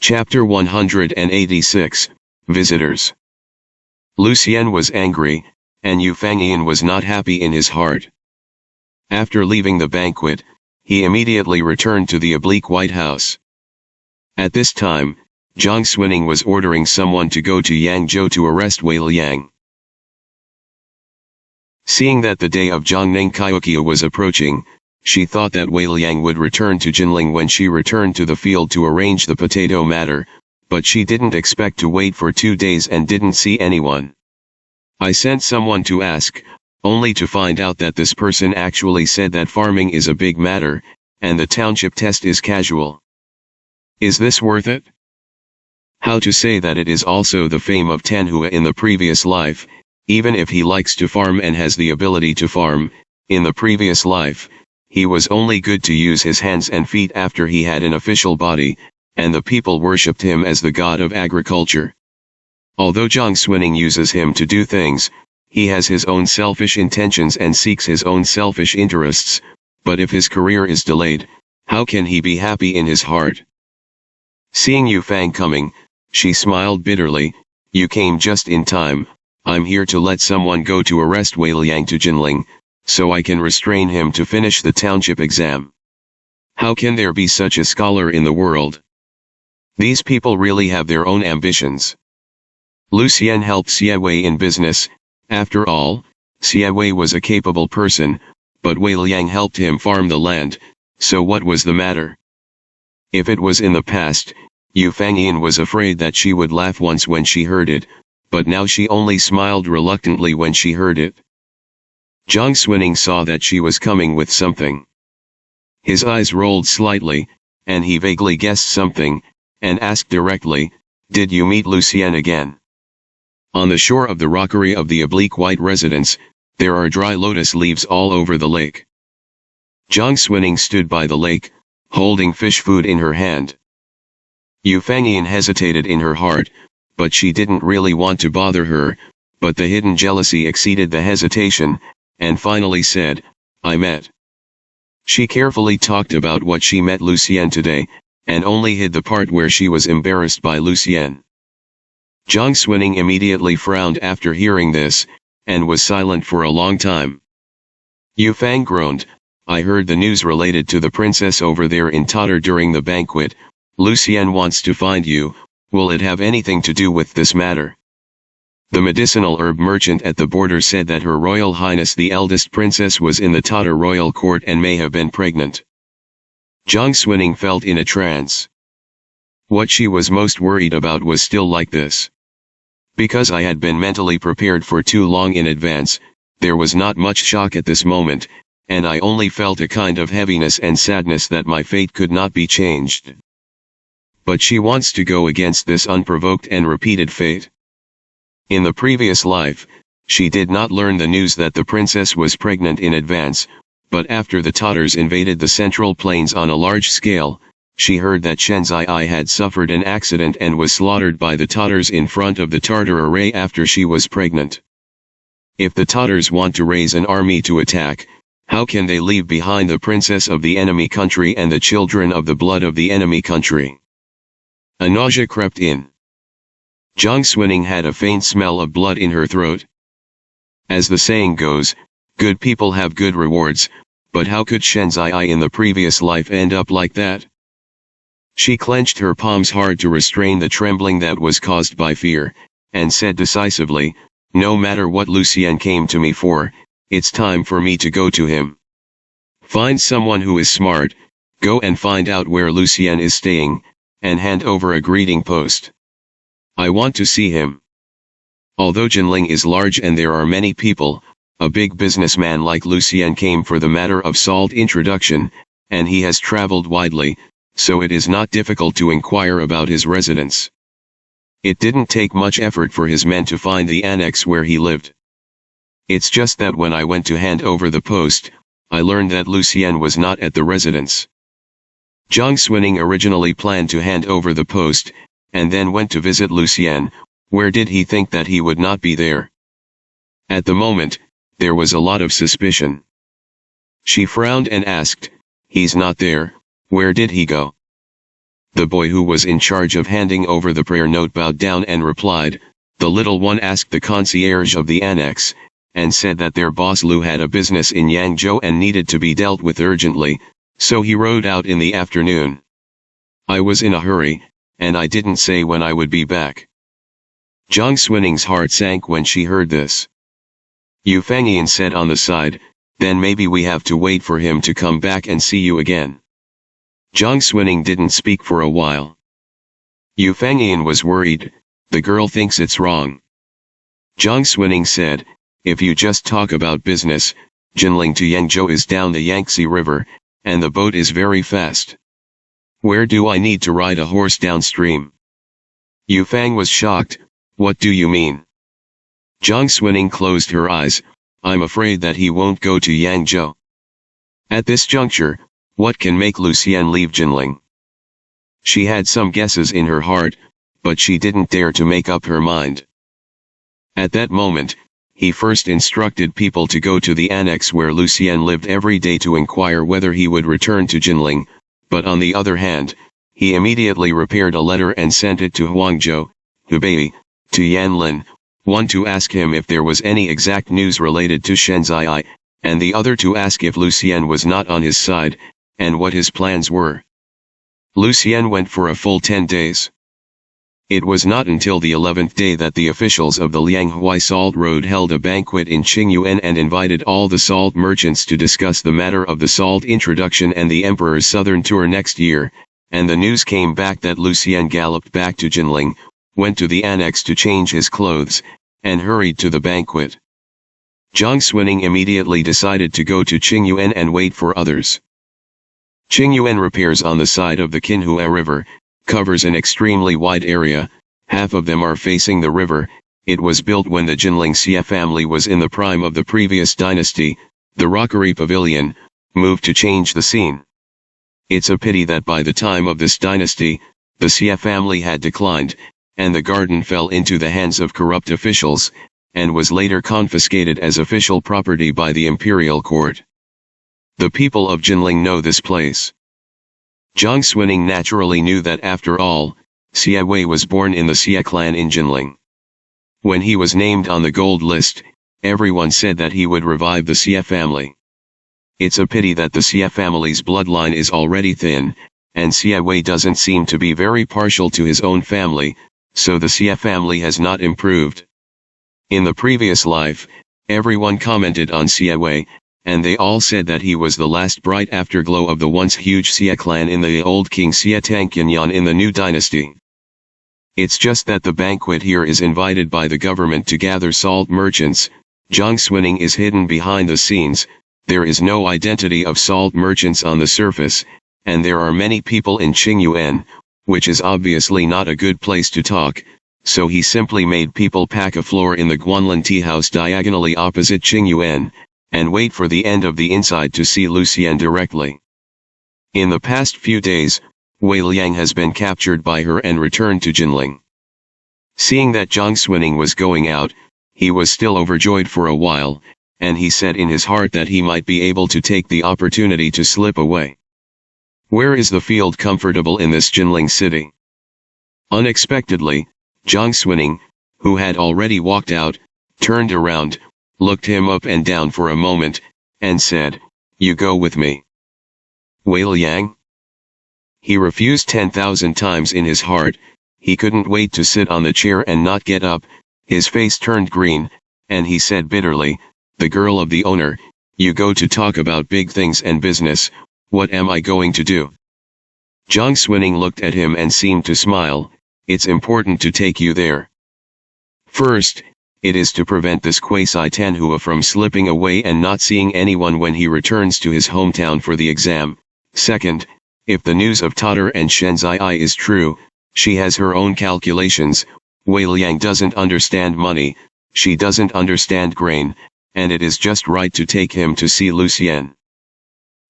Chapter 186, Visitors. Lucien was angry, and Yu Fangyan was not happy in his heart. After leaving the banquet, he immediately returned to the oblique White House. At this time, Jiang Xuning was ordering someone to go to Yangzhou to arrest Wei Liang. Seeing that the day of Zhongning Kaiokea was approaching, she thought that Wei Liang would return to Jinling when she returned to the field to arrange the potato matter, but she didn't expect to wait for 2 days and didn't see anyone. I sent someone to ask, only to find out that this person actually said that farming is a big matter, and the township test is casual. Is this worth it? How to say that it is also the fame of Tanhua in the previous life, even if he likes to farm and has the ability to farm, in the previous life, he was only good to use his hands and feet after he had an official body, and the people worshipped him as the god of agriculture. Although Jiang Xuning uses him to do things, he has his own selfish intentions and seeks his own selfish interests, but if his career is delayed, how can he be happy in his heart? Seeing Yu Fang coming, she smiled bitterly. You came just in time. I'm here to let someone go to arrest Wei Liang to Jinling, so I can restrain him to finish the township exam. How can there be such a scholar in the world? These people really have their own ambitions. Lucien helped Xie Wei in business. After all, Xie Wei was a capable person, but Wei Liang helped him farm the land, so what was the matter? If it was in the past, Yu Fangyan was afraid that she would laugh once when she heard it, but now she only smiled reluctantly when she heard it. Jiang Xuning saw that she was coming with something. His eyes rolled slightly, and he vaguely guessed something, and asked directly, "Did you meet Lucien again?" On the shore of the rockery of the oblique white residence, there are dry lotus leaves all over the lake. Jiang Xuning stood by the lake, holding fish food in her hand. Yu Fangyan hesitated in her heart, but she didn't really want to bother her, but the hidden jealousy exceeded the hesitation, and finally said, "I met." She carefully talked about what she met Lucien today, and only hid the part where she was embarrassed by Lucien. Jiang Xuning immediately frowned after hearing this, and was silent for a long time. Yu Fang groaned, "I heard the news related to the princess over there in Tatar during the banquet. Lucien wants to find you. Will it have anything to do with this matter?" The medicinal herb merchant at the border said that Her Royal Highness the eldest princess was in the Tatar royal court and may have been pregnant. Jiang Xuning felt in a trance. What she was most worried about was still like this. Because I had been mentally prepared for too long in advance, there was not much shock at this moment, and I only felt a kind of heaviness and sadness that my fate could not be changed. But she wants to go against this unprovoked and repeated fate. In the previous life, she did not learn the news that the princess was pregnant in advance, but after the Tatars invaded the Central Plains on a large scale, she heard that Shenzai had suffered an accident and was slaughtered by the Tatars in front of the Tartar array after she was pregnant. If the Tatars want to raise an army to attack, how can they leave behind the princess of the enemy country and the children of the blood of the enemy country? A nausea crept in. Jiang Xuning had a faint smell of blood in her throat. As the saying goes, good people have good rewards, but how could Shenzai in the previous life end up like that? She clenched her palms hard to restrain the trembling that was caused by fear, and said decisively, "No matter what Lucien came to me for, it's time for me to go to him. Find someone who is smart, go and find out where Lucien is staying, and hand over a greeting post. I want to see him." Although Jinling is large and there are many people, a big businessman like Lucien came for the matter of salt introduction, and he has traveled widely, so it is not difficult to inquire about his residence. It didn't take much effort for his men to find the annex where he lived. It's just that when I went to hand over the post, I learned that Lucien was not at the residence. Jiang Xuning originally planned to hand over the post, and then went to visit Lucien. Where did he think that he would not be there? At the moment, there was a lot of suspicion. She frowned and asked, "He's not there, where did he go?" The boy who was in charge of handing over the prayer note bowed down and replied. The little one asked the concierge of the annex, and said that their boss Lu had a business in Yangzhou and needed to be dealt with urgently, so he rode out in the afternoon. I was in a hurry, and I didn't say when I would be back. Zhang Xuaning's heart sank when she heard this. Yu Fangyan said on the side, then maybe we have to wait for him to come back and see you again. Zhang Xuaning didn't speak for a while. Yu Fangyan was worried. The girl thinks it's wrong. Zhang Xuaning said, if you just talk about business, Jinling to Yangzhou is down the Yangtze River, and the boat is very fast. Where do I need to ride a horse downstream? Yu Fang was shocked. What do you mean? Zhang Xuaning closed her eyes. I'm afraid that he won't go to Yangzhou. At this juncture, what can make Lucienne leave Jinling? She had some guesses in her heart, but she didn't dare to make up her mind. At that moment, he first instructed people to go to the annex where Lucienne lived every day to inquire whether he would return to Jinling, but on the other hand, he immediately repaired a letter and sent it to Huangzhou, Hubei, to Yanlin, one to ask him if there was any exact news related to Shenzai, and the other to ask if Lucienne was not on his side, and what his plans were. Lucienne went for a full 10 days. It was not until the 11th day that the officials of the Lianghui Salt Road held a banquet in Qingyuan and invited all the salt merchants to discuss the matter of the salt introduction and the emperor's southern tour next year, and the news came back that Lucien galloped back to Jinling, went to the annex to change his clothes, and hurried to the banquet. Zhang Xuaning immediately decided to go to Qingyuan and wait for others. Qingyuan repairs on the side of the Qinhua River, covers an extremely wide area, half of them are facing the river. It was built when the Jinling Xie family was in the prime of the previous dynasty. The Rockery Pavilion moved to change the scene. It's a pity that by the time of this dynasty, the Xie family had declined, and the garden fell into the hands of corrupt officials, and was later confiscated as official property by the imperial court. The people of Jinling know this place. Zhang Xuaning naturally knew that after all, Xie Wei was born in the Xie clan in Jinling. When he was named on the gold list, everyone said that he would revive the Xie family. It's a pity that the Xie family's bloodline is already thin, and Xie Wei doesn't seem to be very partial to his own family, so the Xie family has not improved. In the previous life, everyone commented on Xie Wei, and they all said that he was the last bright afterglow of the once huge Xie clan in the old King Xie Tangqianyan in the new dynasty. It's just that the banquet here is invited by the government to gather salt merchants. Zhang Xuaning is hidden behind the scenes. There is no identity of salt merchants on the surface, and there are many people in Qingyuan, which is obviously not a good place to talk, so he simply made people pack a floor in the Guanlin tea house diagonally opposite Qingyuan, and wait for the end of the inside to see Lucien directly. In the past few days, Wei Liang has been captured by her and returned to Jinling. Seeing that Zhang Xuaning was going out, he was still overjoyed for a while, and he said in his heart that he might be able to take the opportunity to slip away. Where is the field comfortable in this Jinling city? Unexpectedly, Zhang Xuaning, who had already walked out, turned around, looked him up and down for a moment, and said, "You go with me." Wei Liang? He refused 10,000 times in his heart. He couldn't wait to sit on the chair and not get up. His face turned green, and he said bitterly, "The girl of the owner, you go to talk about big things and business, what am I going to do?" Zhang Xuaning looked at him and seemed to smile. "It's important to take you there. First, it is to prevent this quasi-Tanhua from slipping away and not seeing anyone when he returns to his hometown for the exam. Second, if the news of Tatar and Shenzai is true, she has her own calculations. Wei Liang doesn't understand money, she doesn't understand grain, and it is just right to take him to see Lucien."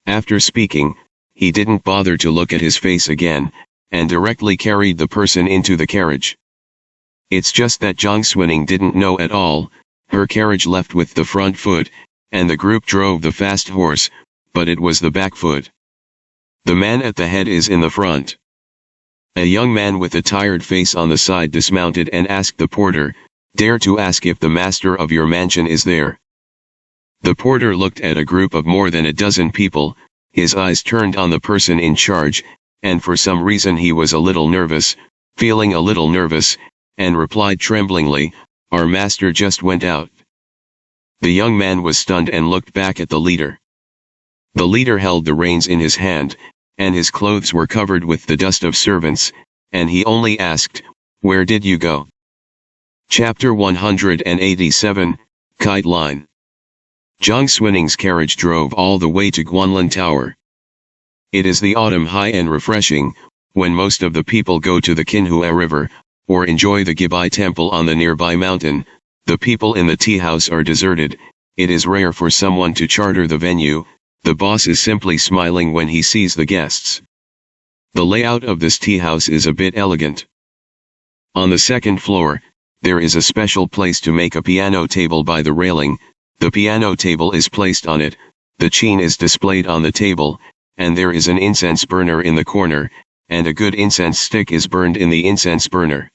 After speaking, he didn't bother to look at his face again, and directly carried the person into the carriage. It's just that Zhang Xuaning didn't know at all. Her carriage left with the front foot, and the group drove the fast horse, but it was the back foot. The man at the head is in the front. A young man with a tired face on the side dismounted and asked the porter, "Dare to ask if the master of your mansion is there?" The porter looked at a group of more than a dozen people, his eyes turned on the person in charge, and for some reason he was a little nervous, and replied tremblingly, "Our master just went out." The young man was stunned and looked back at the leader. The leader held the reins in his hand, and his clothes were covered with the dust of servants, and he only asked, "Where did you go?" Chapter 187, Kite Line. Jiang Xunning's carriage drove all the way to Guanlin Tower. It is the autumn high and refreshing, when most of the people go to the Qinhua River, or enjoy the Gibai Temple on the nearby mountain. The people in the tea house are deserted. It is rare for someone to charter the venue. The boss is simply smiling when he sees the guests. The layout of this tea house is a bit elegant. On the second floor, there is a special place to make a piano table by the railing. The piano table is placed on it, the qin is displayed on the table, and there is an incense burner in the corner, and a good incense stick is burned in the incense burner.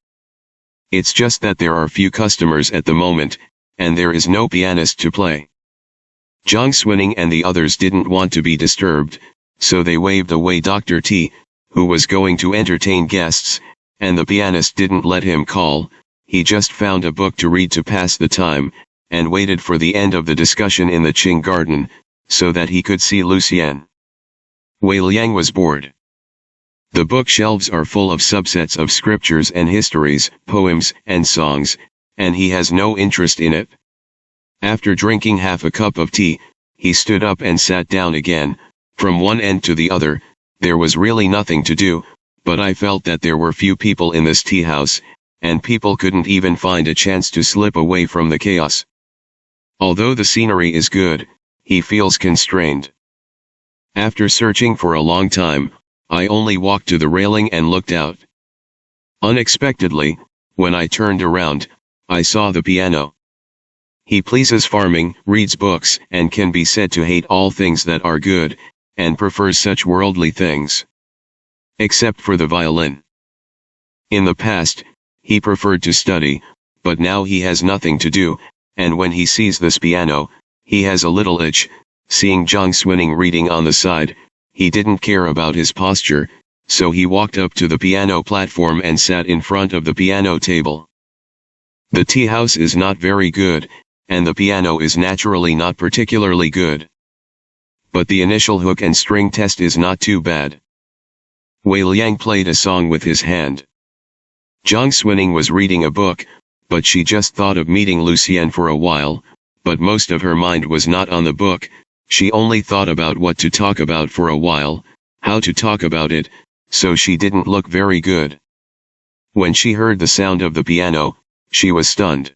It's just that there are few customers at the moment, and there is no pianist to play. Jiang Xuning and the others didn't want to be disturbed, so they waved away Dr. T, who was going to entertain guests, and the pianist didn't let him call. He just found a book to read to pass the time, and waited for the end of the discussion in the Qing garden, so that he could see Lucien. Wei Liang was bored. The bookshelves are full of subsets of scriptures and histories, poems and songs, and he has no interest in it. After drinking half a cup of tea, he stood up and sat down again. From one end to the other, there was really nothing to do, but I felt that there were few people in this tea house, and people couldn't even find a chance to slip away from the chaos. Although the scenery is good, he feels constrained. After searching for a long time, I only walked to the railing and looked out. Unexpectedly, when I turned around, I saw the piano. He pleases farming, reads books, and can be said to hate all things that are good, and prefers such worldly things. Except for the violin. In the past, he preferred to study, but now he has nothing to do, and when he sees this piano, he has a little itch. Seeing Jiang Xuning reading on the side, he didn't care about his posture, so he walked up to the piano platform and sat in front of the piano table. The tea house is not very good, and the piano is naturally not particularly good. But the initial hook and string test is not too bad. Wei Liang played a song with his hand. Jiang Xuning was reading a book, but she just thought of meeting Lucien for a while, but most of her mind was not on the book. She only thought about what to talk about for a while, how to talk about it, so she didn't look very good. When she heard the sound of the piano, she was stunned.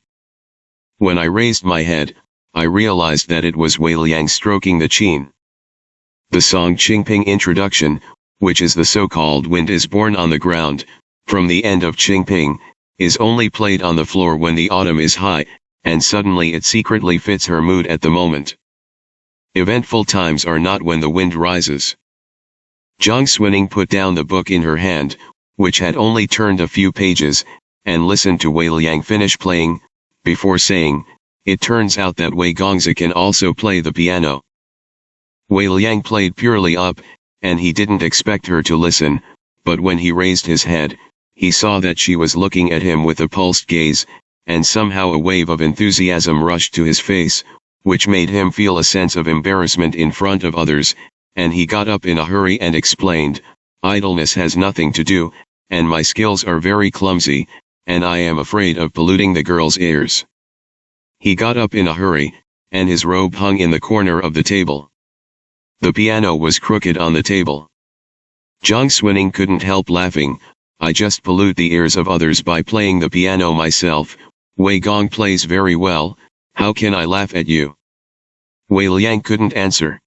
When I raised my head, I realized that it was Wei Liang stroking the qin. The song Qingping Introduction, which is the so-called Wind is Born on the Ground, from the end of Qingping, is only played on the floor when the autumn is high, and suddenly it secretly fits her mood at the moment. Eventful times are not when the wind rises. Jiang Xuning put down the book in her hand, which had only turned a few pages, and listened to Wei Liang finish playing, before saying, "It turns out that Wei Gongzi can also play the piano." Wei Liang played purely up, and he didn't expect her to listen, but when he raised his head, he saw that she was looking at him with a pulsed gaze, and somehow a wave of enthusiasm rushed to his face, which made him feel a sense of embarrassment in front of others, and he got up in a hurry and explained, "Idleness has nothing to do, and my skills are very clumsy, and I am afraid of polluting the girls' ears." He got up in a hurry, and his robe hung in the corner of the table. The piano was crooked on the table. Jiang Xuning couldn't help laughing. "I just pollute the ears of others by playing the piano myself. Wei Gong plays very well. How can I laugh at you?" Wei Liang couldn't answer.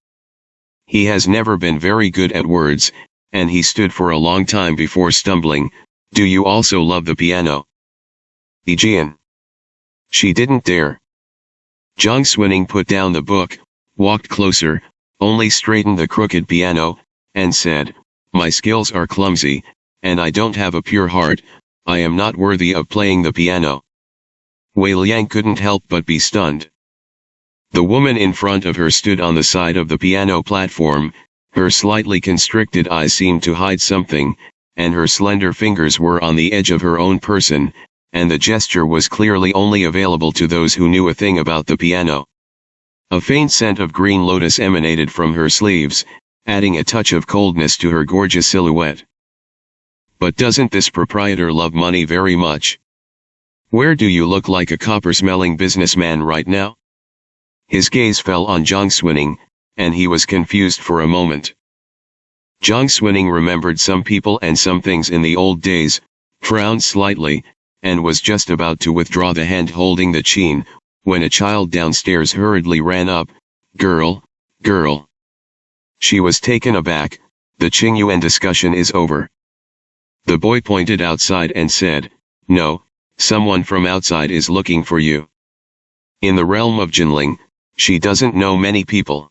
He has never been very good at words, and he stood for a long time before stumbling. "Do you also love the piano?" Yijian. She didn't dare. Jiang Xuning put down the book, walked closer, only straightened the crooked piano, and said, "My skills are clumsy, and I don't have a pure heart, I am not worthy of playing the piano. Wei Liang couldn't help but be stunned. The woman in front of her stood on the side of the piano platform, her slightly constricted eyes seemed to hide something, and her slender fingers were on the edge of her own person, and the gesture was clearly only available to those who knew a thing about the piano. A faint scent of green lotus emanated from her sleeves, adding a touch of coldness to her gorgeous silhouette. But doesn't this proprietor love money very much? Where do you look like a copper-smelling businessman right now? His gaze fell on Zhang Xuning, and he was confused for a moment. Zhang Xuning remembered some people and some things in the old days, frowned slightly, and was just about to withdraw the hand holding the chain, when a child downstairs hurriedly ran up. Girl, girl. She was taken aback. The Qingyuan discussion is over. The boy pointed outside and said, no, someone from outside is looking for you. In the realm of Jinling, she doesn't know many people.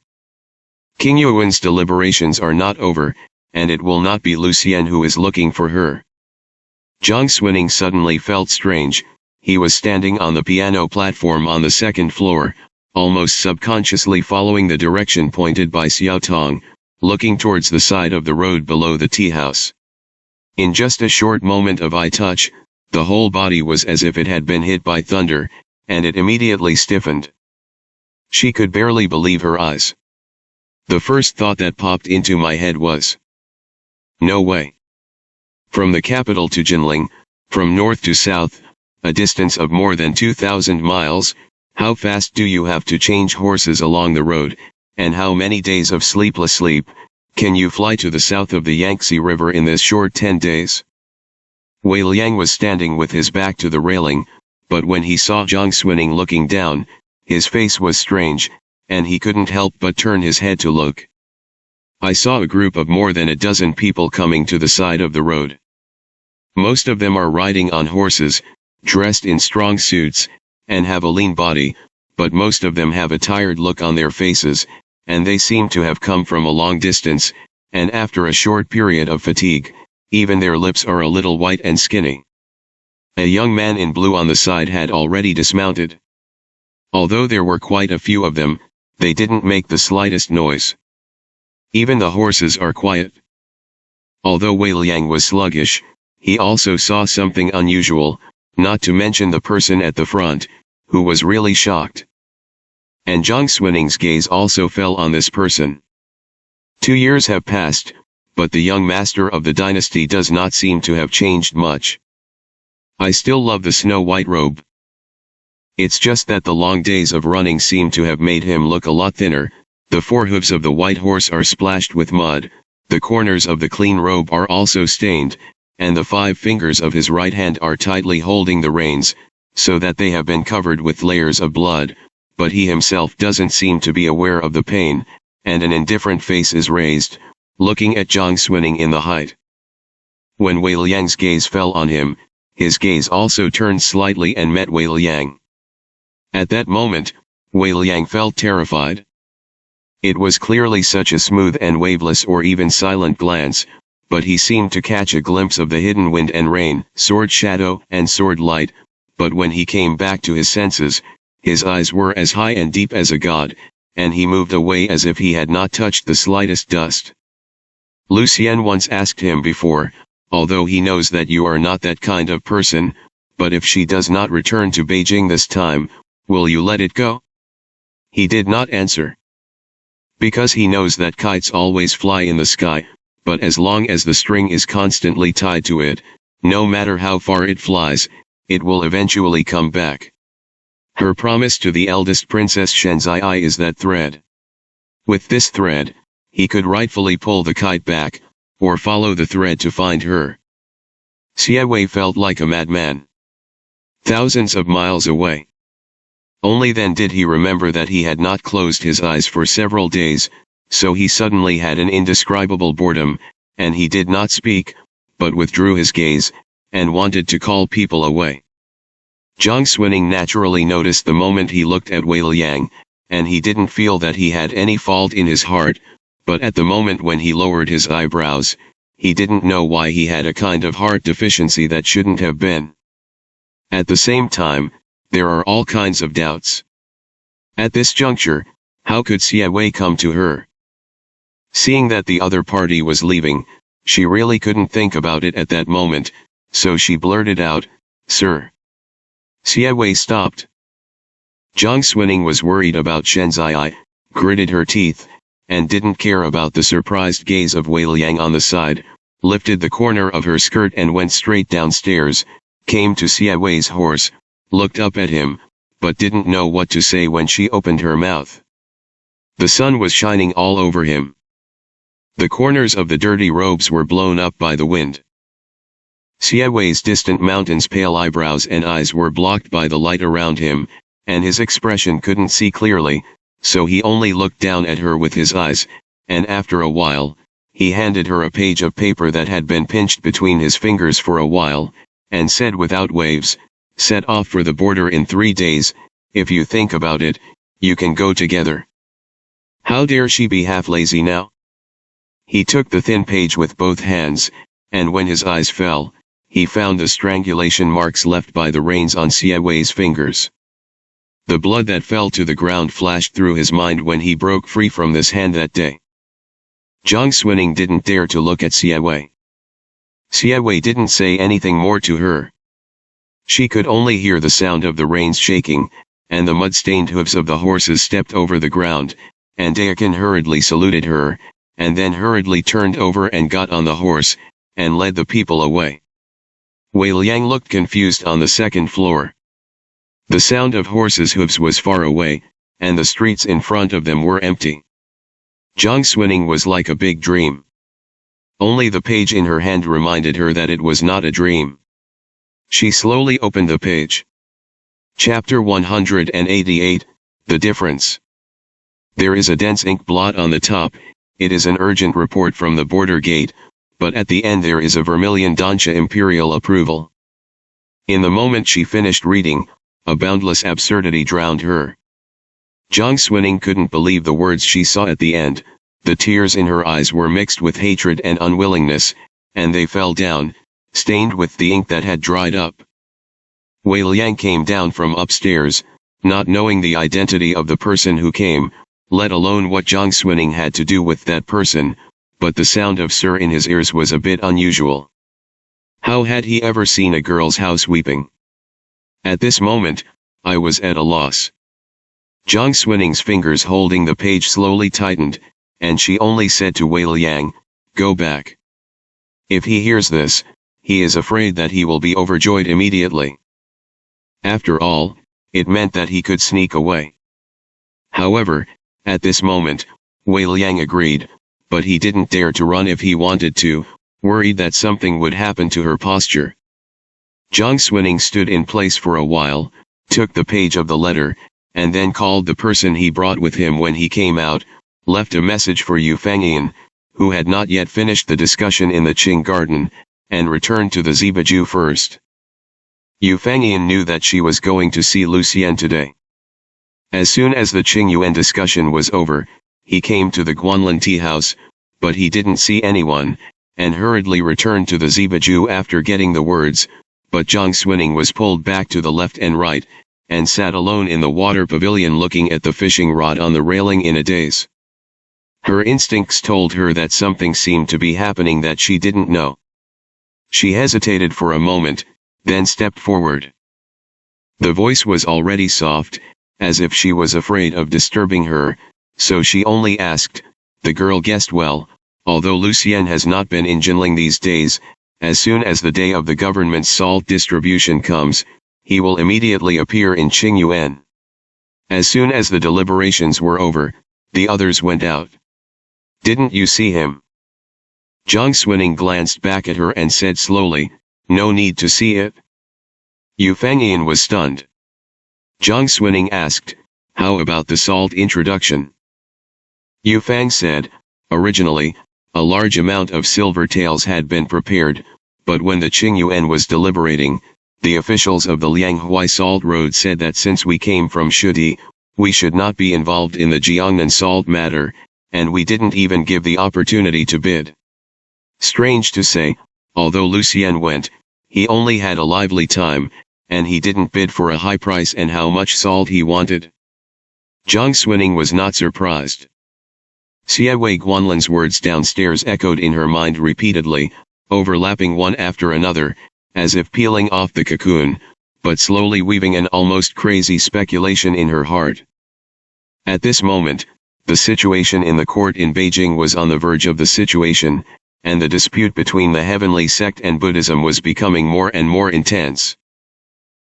Qingyuan's deliberations are not over, and it will not be Lucien who is looking for her. Zhang Xuning suddenly felt strange. He was standing on the piano platform on the second floor, almost subconsciously following the direction pointed by Xiao Tong, looking towards the side of the road below the tea house. In just a short moment of eye touch, the whole body was as if it had been hit by thunder, and it immediately stiffened. She could barely believe her eyes. The first thought that popped into my head was, no way. From the capital to Jinling, from north to south, a distance of more than 2,000 miles, how fast do you have to change horses along the road, and how many days of sleepless sleep can you fly to the south of the Yangtze River in this short 10 days? Wei Liang was standing with his back to the railing, but when he saw Zhang Xuning looking down, his face was strange, and he couldn't help but turn his head to look. I saw a group of more than a dozen people coming to the side of the road. Most of them are riding on horses, dressed in strong suits, and have a lean body, but most of them have a tired look on their faces, and they seem to have come from a long distance, and after a short period of fatigue, even their lips are a little white and skinny. A young man in blue on the side had already dismounted. Although there were quite a few of them, they didn't make the slightest noise. Even the horses are quiet. Although Wei Liang was sluggish, he also saw something unusual, not to mention the person at the front, who was really shocked. And Zhang Xuaning's gaze also fell on this person. 2 years have passed, but the young master of the dynasty does not seem to have changed much. I still love the snow-white robe. It's just that the long days of running seem to have made him look a lot thinner. The 4 hooves of the white horse are splashed with mud, the corners of the clean robe are also stained, and the 5 fingers of his right hand are tightly holding the reins, so that they have been covered with layers of blood, but he himself doesn't seem to be aware of the pain, and an indifferent face is raised, looking at Zhang Xuning in the height. When Wei Liang's gaze fell on him, his gaze also turned slightly and met Wei Liang. At that moment, Wei Liang felt terrified. It was clearly such a smooth and waveless or even silent glance, but he seemed to catch a glimpse of the hidden wind and rain, sword shadow and sword light, but when he came back to his senses, his eyes were as high and deep as a god, and he moved away as if he had not touched the slightest dust. Lucien once asked him before, although he knows that you are not that kind of person, but if she does not return to Beijing this time, will you let it go? He did not answer. Because he knows that kites always fly in the sky, but as long as the string is constantly tied to it, no matter how far it flies, it will eventually come back. Her promise to the eldest princess Shenzai is that thread. With this thread, he could rightfully pull the kite back, or follow the thread to find her. Xie Wei felt like a madman. Thousands of miles away. Only then did he remember that he had not closed his eyes for several days, so he suddenly had an indescribable boredom, and he did not speak, but withdrew his gaze, and wanted to call people away. Zhang Xuning naturally noticed the moment he looked at Wei Liang, and he didn't feel that he had any fault in his heart, but at the moment when he lowered his eyebrows, he didn't know why he had a kind of heart deficiency that shouldn't have been. At the same time, there are all kinds of doubts. At this juncture, how could Siawei come to her? Seeing that the other party was leaving, she really couldn't think about it at that moment, so she blurted out, "Sir." Siawei stopped. Jiang Xuning was worried about Shenzai, gritted her teeth, and didn't care about the surprised gaze of Wei Liang on the side, lifted the corner of her skirt and went straight downstairs, came to Siawei's horse, looked up at him, but didn't know what to say when she opened her mouth. The sun was shining all over him. The corners of the dirty robes were blown up by the wind. Siawei's distant mountain's pale eyebrows and eyes were blocked by the light around him, and his expression couldn't see clearly, so he only looked down at her with his eyes, and after a while, he handed her a page of paper that had been pinched between his fingers for a while, and said without waves, "Set off for the border in 3 days, if you think about it, you can go together." How dare she be half lazy now? He took the thin page with both hands, and when his eyes fell, he found the strangulation marks left by the reins on Siawei's fingers. The blood that fell to the ground flashed through his mind when he broke free from this hand that day. Jiang Xuning didn't dare to look at Siawei. Siawei didn't say anything more to her. She could only hear the sound of the reins shaking, and the mud-stained hooves of the horses stepped over the ground, and Dayakan hurriedly saluted her, and then hurriedly turned over and got on the horse, and led the people away. Wei Liang looked confused on the second floor. The sound of horses' hooves was far away, and the streets in front of them were empty. Jiang Xuning was like a big dream. Only the page in her hand reminded her that it was not a dream. She slowly opened the page. Chapter 188, The Difference. There is a dense ink blot on the top. It is an urgent report from the border gate, but at the end there is a vermilion Dansha imperial approval. In the moment she finished reading, a boundless absurdity drowned her. Jiang Xuning couldn't believe the words she saw at the end. The tears in her eyes were mixed with hatred and unwillingness, and they fell down, stained with the ink that had dried up. Wei Liang came down from upstairs, not knowing the identity of the person who came, let alone what Jiang Xuning had to do with that person, but the sound of "sir" in his ears was a bit unusual. How had he ever seen a girl's house weeping? At this moment, I was at a loss. Jiang Xuning's fingers holding the page slowly tightened, and she only said to Wei Liang, "Go back. If he hears this, he is afraid that he will be overjoyed immediately." After all, it meant that he could sneak away. However, at this moment, Wei Liang agreed, but he didn't dare to run if he wanted to, worried that something would happen to her posture. Jiang Xuning stood in place for a while, took the page of the letter, and then called the person he brought with him when he came out, left a message for Yu Fangyan, who had not yet finished the discussion in the Qing garden, and returned to the Zibaju first. Yu Fangyan knew that she was going to see Lucien today. As soon as the Qing Yuan discussion was over, he came to the Guanlin tea house, but he didn't see anyone, and hurriedly returned to the Zibaju after getting the words, but Jiang Xuning was pulled back to the left and right, and sat alone in the water pavilion looking at the fishing rod on the railing in a daze. Her instincts told her that something seemed to be happening that she didn't know. She hesitated for a moment, then stepped forward. The voice was already soft, as if she was afraid of disturbing her, so she only asked. The girl guessed well, although Lucien has not been in Jinling these days, as soon as the day of the government's salt distribution comes, he will immediately appear in Qingyuan. As soon as the deliberations were over, the others went out. "Didn't you see him?" Jiang Xuning glanced back at her and said slowly, "No need to see it." Yu Fangyan was stunned. Jiang Xuning asked, "How about the salt introduction?" Yu Fang said, "Originally, a large amount of silver taels had been prepared, but when the Qingyuan was deliberating, the officials of the Lianghui Salt Road said that since we came from Shudi, we should not be involved in the Jiangnan salt matter, and we didn't even give the opportunity to bid. Strange to say, although Lucien went, he only had a lively time, and he didn't bid for a high price and how much salt he wanted. Zhang Xuning was not surprised. Xie Guanlan's words downstairs echoed in her mind repeatedly, overlapping one after another, as if peeling off the cocoon, but slowly weaving an almost crazy speculation in her heart. At this moment, the situation in the court in Beijing was on the verge of the situation, and the dispute between the heavenly sect and Buddhism was becoming more and more intense.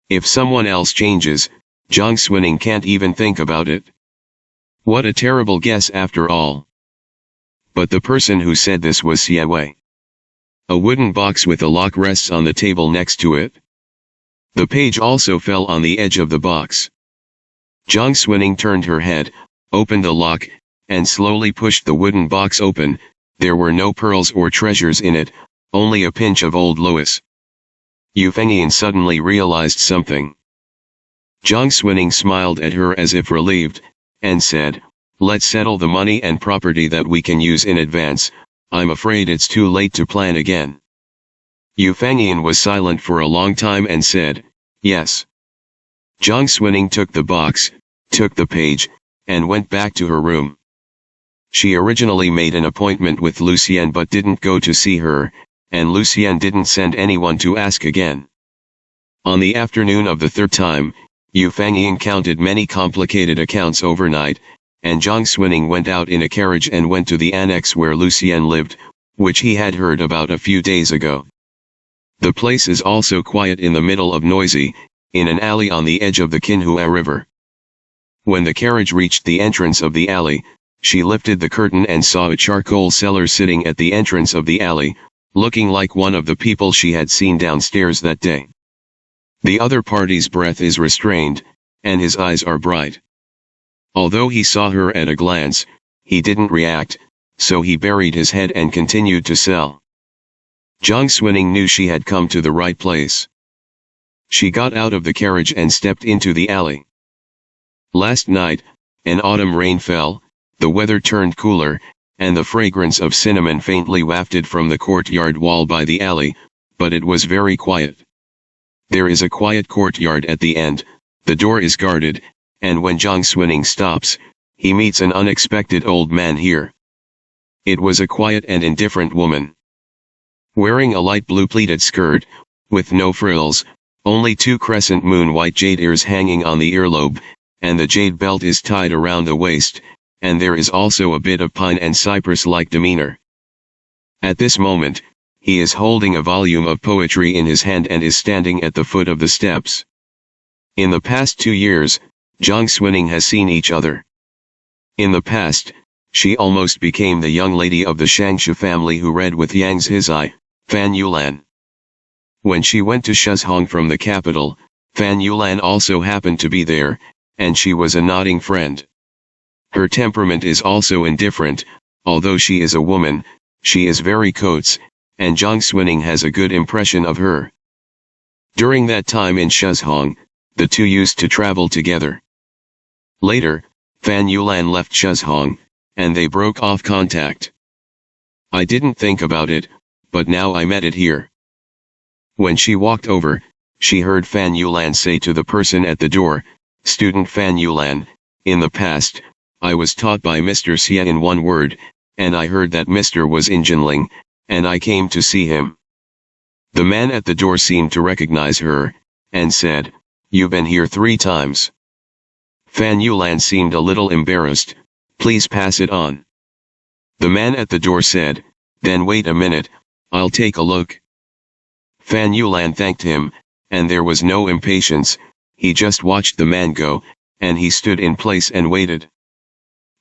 If someone else changes, Zhang Xuning can't even think about it. What a terrible guess after all. But the person who said this was Xie Wei. A wooden box with a lock rests on the table next to it. The page also fell on the edge of the box. Zhang Xuning turned her head, opened the lock, and slowly pushed the wooden box open. There were no pearls or treasures in it, only a pinch of old Lois. Yu Fengyan suddenly realized something. Zhang Xuning smiled at her as if relieved, and said, "Let's settle the money and property that we can use in advance. I'm afraid it's too late to plan again." Yu Fengyan was silent for a long time and said, "Yes." Zhang Xuning took the box, took the page, and went back to her room. She originally made an appointment with Lucien but didn't go to see her, and Lucien didn't send anyone to ask again. On the afternoon of the third time, Yu Fengyan counted many complicated accounts overnight, and Zhang Xuning went out in a carriage and went to the annex where Lucien lived, which he had heard about a few days ago. The place is also quiet in the middle of noisy, in an alley on the edge of the Qinhua River. When the carriage reached the entrance of the alley, she lifted the curtain and saw a charcoal seller sitting at the entrance of the alley, looking like one of the people she had seen downstairs that day. The other party's breath is restrained, and his eyes are bright. Although he saw her at a glance, he didn't react, so he buried his head and continued to sell. Zhang Xuning knew she had come to the right place. She got out of the carriage and stepped into the alley. Last night, an autumn rain fell, the weather turned cooler, and the fragrance of cinnamon faintly wafted from the courtyard wall by the alley, but it was very quiet. There is a quiet courtyard at the end, the door is guarded, and when Zhang Xuning stops, he meets an unexpected old man here. It was a quiet and indifferent woman. Wearing a light blue pleated skirt, with no frills, only two crescent moon white jade ears hanging on the earlobe, and the jade belt is tied around the waist, and there is also a bit of pine and cypress-like demeanor. At this moment, he is holding a volume of poetry in his hand and is standing at the foot of the steps. In the past 2 years, Zhang Xuning has seen each other. In the past, she almost became the young lady of the Shangshu family who read with Yang Zhizai, Fan Yulan. When she went to Shuzhong from the capital, Fan Yulan also happened to be there, and she was a nodding friend. Her temperament is also indifferent, although she is a woman, she is very coates, and Zhang Xuning has a good impression of her. During that time in Shuzhong, the two used to travel together. Later, Fan Yulan left Shuzhong, and they broke off contact. I didn't think about it, but now I met it here. When she walked over, she heard Fan Yulan say to the person at the door, "Student Fan Yulan, in the past, I was taught by Mr. Xie in one word, and I heard that Mr. was in Jinling, and I came to see him." The man at the door seemed to recognize her, and said, "You've been here 3 times. Fan Yulan seemed a little embarrassed. "Please pass it on." The man at the door said, "Then wait a minute, I'll take a look." Fan Yulan thanked him, and there was no impatience, he just watched the man go, and he stood in place and waited.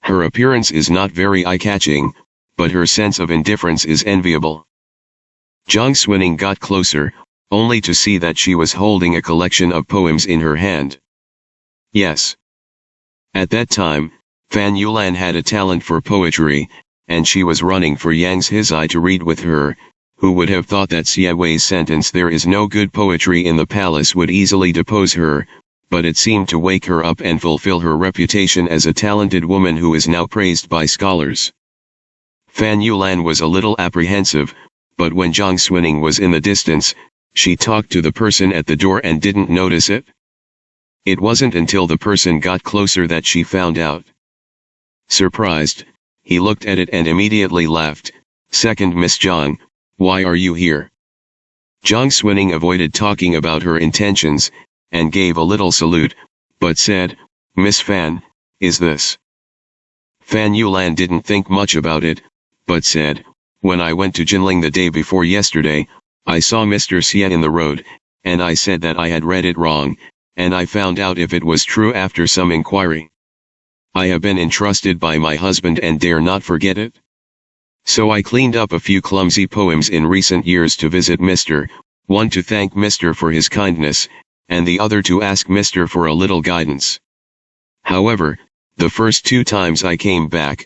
Her appearance is not very eye-catching, but her sense of indifference is enviable. Zhang Xuning got closer, only to see that she was holding a collection of poems in her hand. Yes. At that time, Fan Yulan had a talent for poetry, and she was running for Yang Zhizai to read with her. Who would have thought that Xie Wei's sentence "there is no good poetry in the palace" would easily depose her, but it seemed to wake her up and fulfill her reputation as a talented woman who is now praised by scholars. Fan Yulan was a little apprehensive, but when Jiang Swining was in the distance, she talked to the person at the door and didn't notice it. It wasn't until the person got closer that she found out. Surprised, he looked at it and immediately laughed. "Second Miss Jiang, why are you here?" Jiang Swining avoided talking about her intentions, and gave a little salute, but said, "Miss Fan, is this?" Fan Yulan didn't think much about it, but said, "When I went to Jinling the day before yesterday, I saw Mr. Xie in the road, and I said that I had read it wrong, and I found out if it was true after some inquiry. I have been entrusted by my husband and dare not forget it. So I cleaned up a few clumsy poems in recent years to visit Mr. One to thank Mr. for his kindness, and the other to ask Mr. for a little guidance. However, the first 2 times I came back,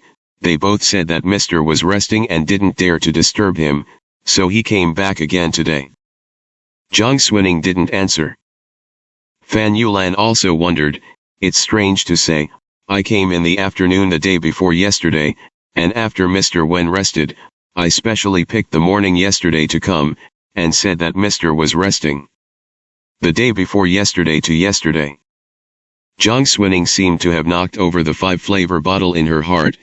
they both said that Mr. was resting and didn't dare to disturb him, so he came back again today." Jiang Swining didn't answer. Fan Yulan also wondered, "It's strange to say, I came in the afternoon the day before yesterday, and after Mr. Wen rested, I specially picked the morning yesterday to come, and said that Mr. was resting. The day before yesterday to yesterday." Jiang Swining seemed to have knocked over the 5-flavor bottle in her heart,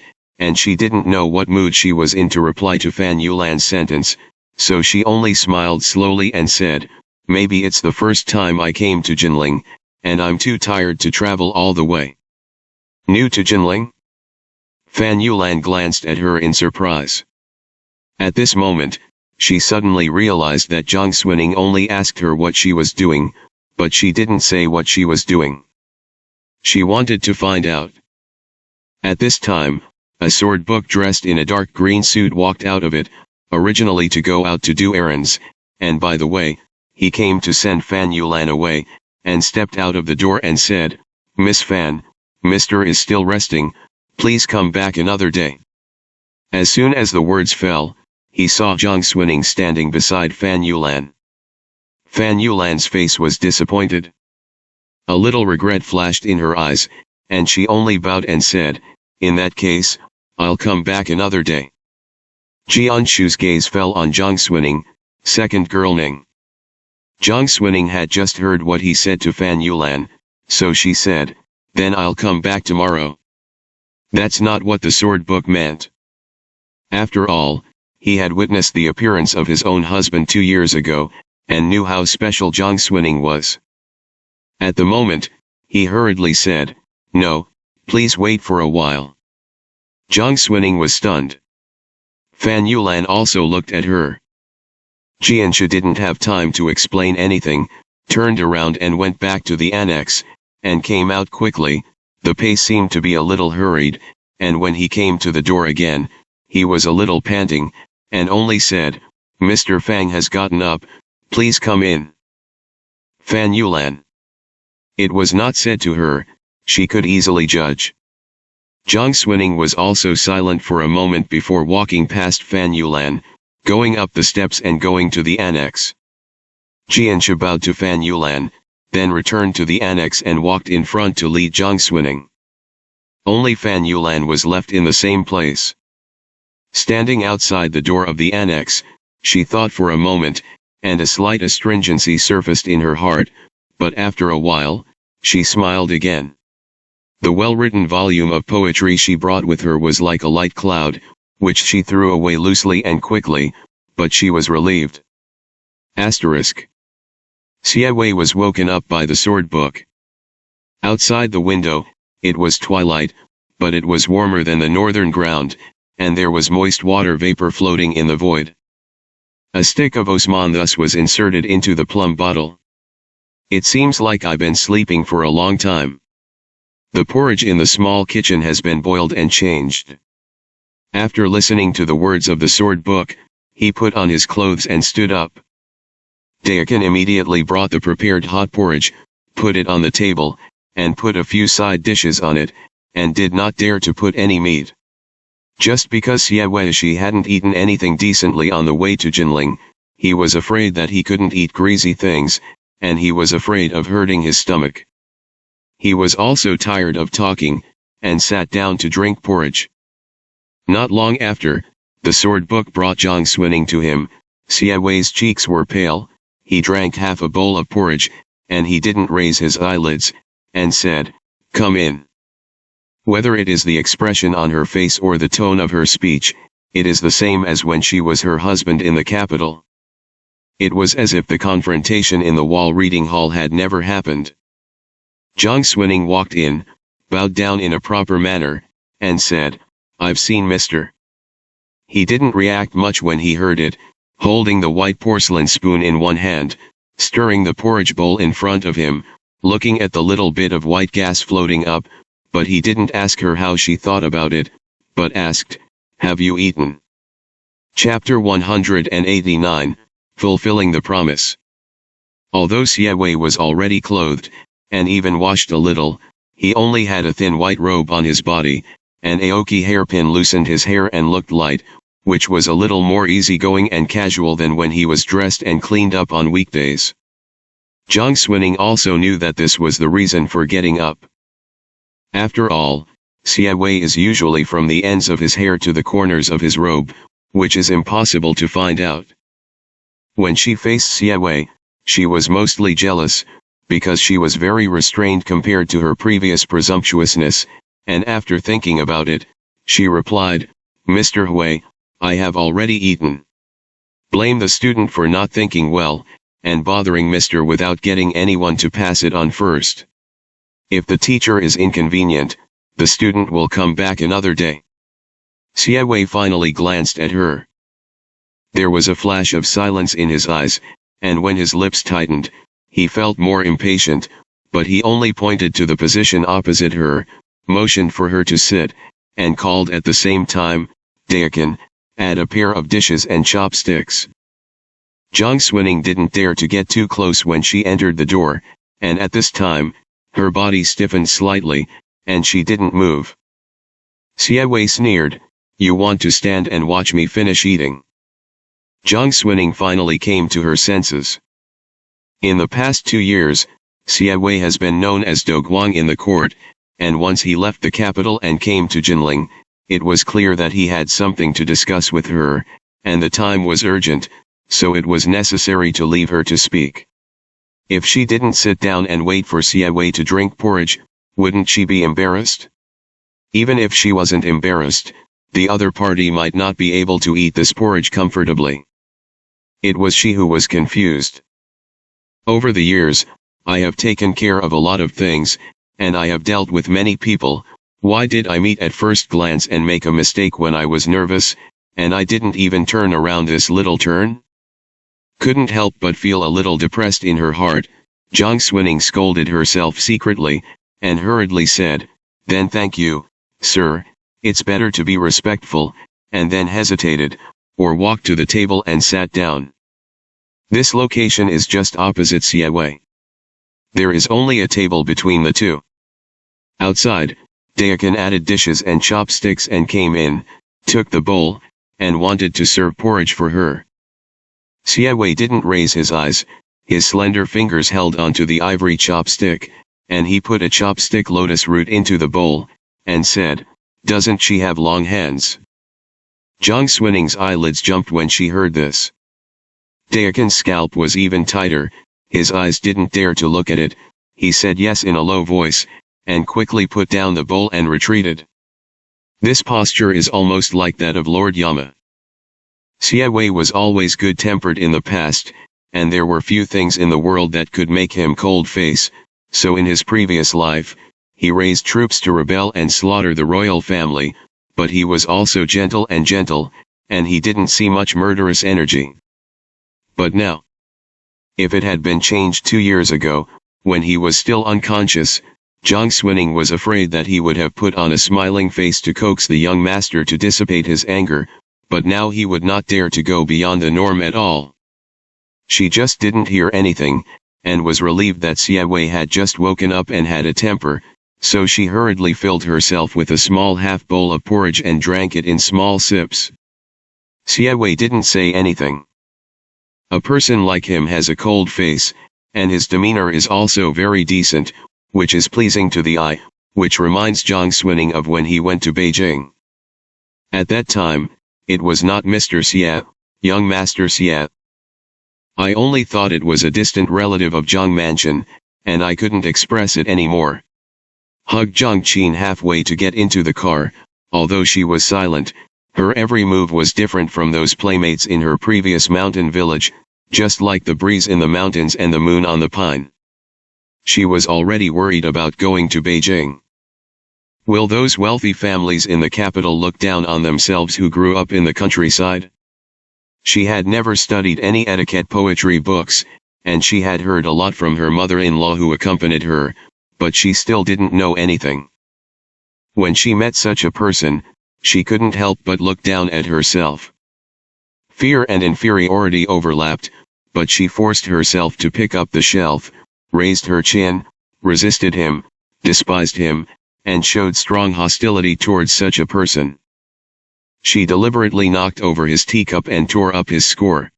and she didn't know what mood she was in to reply to Fan Yulan's sentence, so she only smiled slowly and said, "Maybe it's the first time I came to Jinling, and I'm too tired to travel all the way." "New to Jinling?" Fan Yulan glanced at her in surprise. At this moment, she suddenly realized that Jiang Swining only asked her what she was doing, but she didn't say what she was doing. She wanted to find out. At this time, a sword book dressed in a dark green suit walked out of it, originally to go out to do errands, and by the way, he came to send Fan Yulan away, and stepped out of the door and said, "Miss Fan, Mr. is still resting, please come back another day." As soon as the words fell, he saw Jiang Swining standing beside Fan Yulan. Fan Yulan's face was disappointed. A little regret flashed in her eyes, and she only bowed and said, "In that case, I'll come back another day." Jianshu's gaze fell on Jiang Swining, second girl Ning. Jiang Swining had just heard what he said to Fan Yulan, so she said, "Then I'll come back tomorrow." That's not what the sword book meant. After all, he had witnessed the appearance of his own husband 2 years ago, and knew how special Jiang Swining was. At the moment, he hurriedly said, "No, please wait for a while." Jiang Swining was stunned. Fan Yulan also looked at her. Jianshu didn't have time to explain anything, turned around and went back to the annex, and came out quickly. The pace seemed to be a little hurried, and when he came to the door again, he was a little panting, and only said, "Mr. Fang has gotten up, please come in." Fan Yulan. It was not said to her, she could easily judge. Jiang Swining was also silent for a moment before walking past Fan Yulan, going up the steps and going to the annex. Jianshu bowed to Fan Yulan, then returned to the annex and walked in front to lead Jiang Swining. Only Fan Yulan was left in the same place. Standing outside the door of the annex, she thought for a moment, and a slight astringency surfaced in her heart, but after a while, she smiled again. The well-written volume of poetry she brought with her was like a light cloud, which she threw away loosely and quickly, but she was relieved. Asterisk. Xie Wei was woken up by the sword book. Outside the window, it was twilight, but it was warmer than the northern ground, and there was moist water vapor floating in the void. A stick of Osman thus was inserted into the plum bottle. "It seems like I've been sleeping for a long time. The porridge in the small kitchen has been boiled and changed." After listening to the words of the sword book, he put on his clothes and stood up. Dayakan immediately brought the prepared hot porridge, put it on the table, and put a few side dishes on it, and did not dare to put any meat. Just because Xie Weishi hadn't eaten anything decently on the way to Jinling, he was afraid that he couldn't eat greasy things, and he was afraid of hurting his stomach. He was also tired of talking, and sat down to drink porridge. Not long after, the sword book brought Jiang Swining to him, Siawei's cheeks were pale, he drank half a bowl of porridge, and he didn't raise his eyelids, and said, "Come in." Whether it is the expression on her face or the tone of her speech, it is the same as when she was her husband in the capital. It was as if the confrontation in the wall reading hall had never happened. Jiang Xuning walked in, bowed down in a proper manner, and said, "I've seen Mr." He didn't react much when he heard it, holding the white porcelain spoon in one hand, stirring the porridge bowl in front of him, looking at the little bit of white gas floating up, but he didn't ask her how she thought about it, but asked, "Have you eaten?" Chapter 189, Fulfilling the Promise. Although Siawei was already clothed, and even washed a little, he only had a thin white robe on his body, and Aoki hairpin loosened his hair and looked light, which was a little more easygoing and casual than when he was dressed and cleaned up on weekdays. Jiang Xuning also knew that this was the reason for getting up. After all, Siawei is usually from the ends of his hair to the corners of his robe, which is impossible to find out. When she faced Siawei, she was mostly jealous, because she was very restrained compared to her previous presumptuousness, and after thinking about it, she replied, "Mr. Hui, I have already eaten." Blame the student for not thinking well, and bothering Mr. without getting anyone to pass it on first. If the teacher is inconvenient, the student will come back another day. Siawei finally glanced at her. There was a flash of silence in his eyes, and when his lips tightened, he felt more impatient, but he only pointed to the position opposite her, motioned for her to sit, and called at the same time, "Daekan, add a pair of dishes and chopsticks." Jiang Xuning didn't dare to get too close when she entered the door, and at this time, her body stiffened slightly, and she didn't move. Siawei sneered, "You want to stand and watch me finish eating?" Jiang Xuning finally came to her senses. In the past 2 years, Siawei has been known as Doguang in the court, and once he left the capital and came to Jinling, it was clear that he had something to discuss with her, and the time was urgent, so it was necessary to leave her to speak. If she didn't sit down and wait for Siawei to drink porridge, wouldn't she be embarrassed? Even if she wasn't embarrassed, the other party might not be able to eat this porridge comfortably. It was she who was confused. Over the years, I have taken care of a lot of things, and I have dealt with many people. Why did I meet at first glance and make a mistake when I was nervous, and I didn't even turn around this little turn? Couldn't help but feel a little depressed in her heart. Jiang Xuning scolded herself secretly, and hurriedly said, "Then thank you, sir, it's better to be respectful," and then hesitated, or walked to the table and sat down. This location is just opposite Siawei. There is only a table between the two. Outside, Daekan added dishes and chopsticks and came in, took the bowl, and wanted to serve porridge for her. Siawei didn't raise his eyes, his slender fingers held onto the ivory chopstick, and he put a chopstick lotus root into the bowl, and said, "Doesn't she have long hands?" Jiang Xunning's eyelids jumped when she heard this. Daekan's scalp was even tighter, his eyes didn't dare to look at it, he said yes in a low voice, and quickly put down the bowl and retreated. This posture is almost like that of Lord Yama. Siawei was always good-tempered in the past, and there were few things in the world that could make him cold-face, so in his previous life, he raised troops to rebel and slaughter the royal family, but he was also gentle, and he didn't see much murderous energy. But now, if it had been changed 2 years ago, when he was still unconscious, Jiang Xuning was afraid that he would have put on a smiling face to coax the young master to dissipate his anger, but now he would not dare to go beyond the norm at all. She just didn't hear anything, and was relieved that Siawei had just woken up and had a temper, so she hurriedly filled herself with a small half bowl of porridge and drank it in small sips. Siawei didn't say anything. A person like him has a cold face, and his demeanor is also very decent, which is pleasing to the eye, which reminds Jiang Xuning of when he went to Beijing. At that time, it was not Mr. Xie, young Master Xie, I only thought it was a distant relative of Zhang Manchen, and I couldn't express it anymore. Hugged Zhang Qin halfway to get into the car. Although she was silent, her every move was different from those playmates in her previous mountain village, just like the breeze in the mountains and the moon on the pine. She was already worried about going to Beijing. Will those wealthy families in the capital look down on themselves who grew up in the countryside? She had never studied any etiquette poetry books, and she had heard a lot from her mother-in-law who accompanied her, but she still didn't know anything. When she met such a person, she couldn't help but look down at herself. Fear and inferiority overlapped, but she forced herself to pick up the shelf, raised her chin, resisted him, despised him, and showed strong hostility towards such a person. She deliberately knocked over his teacup and tore up his score.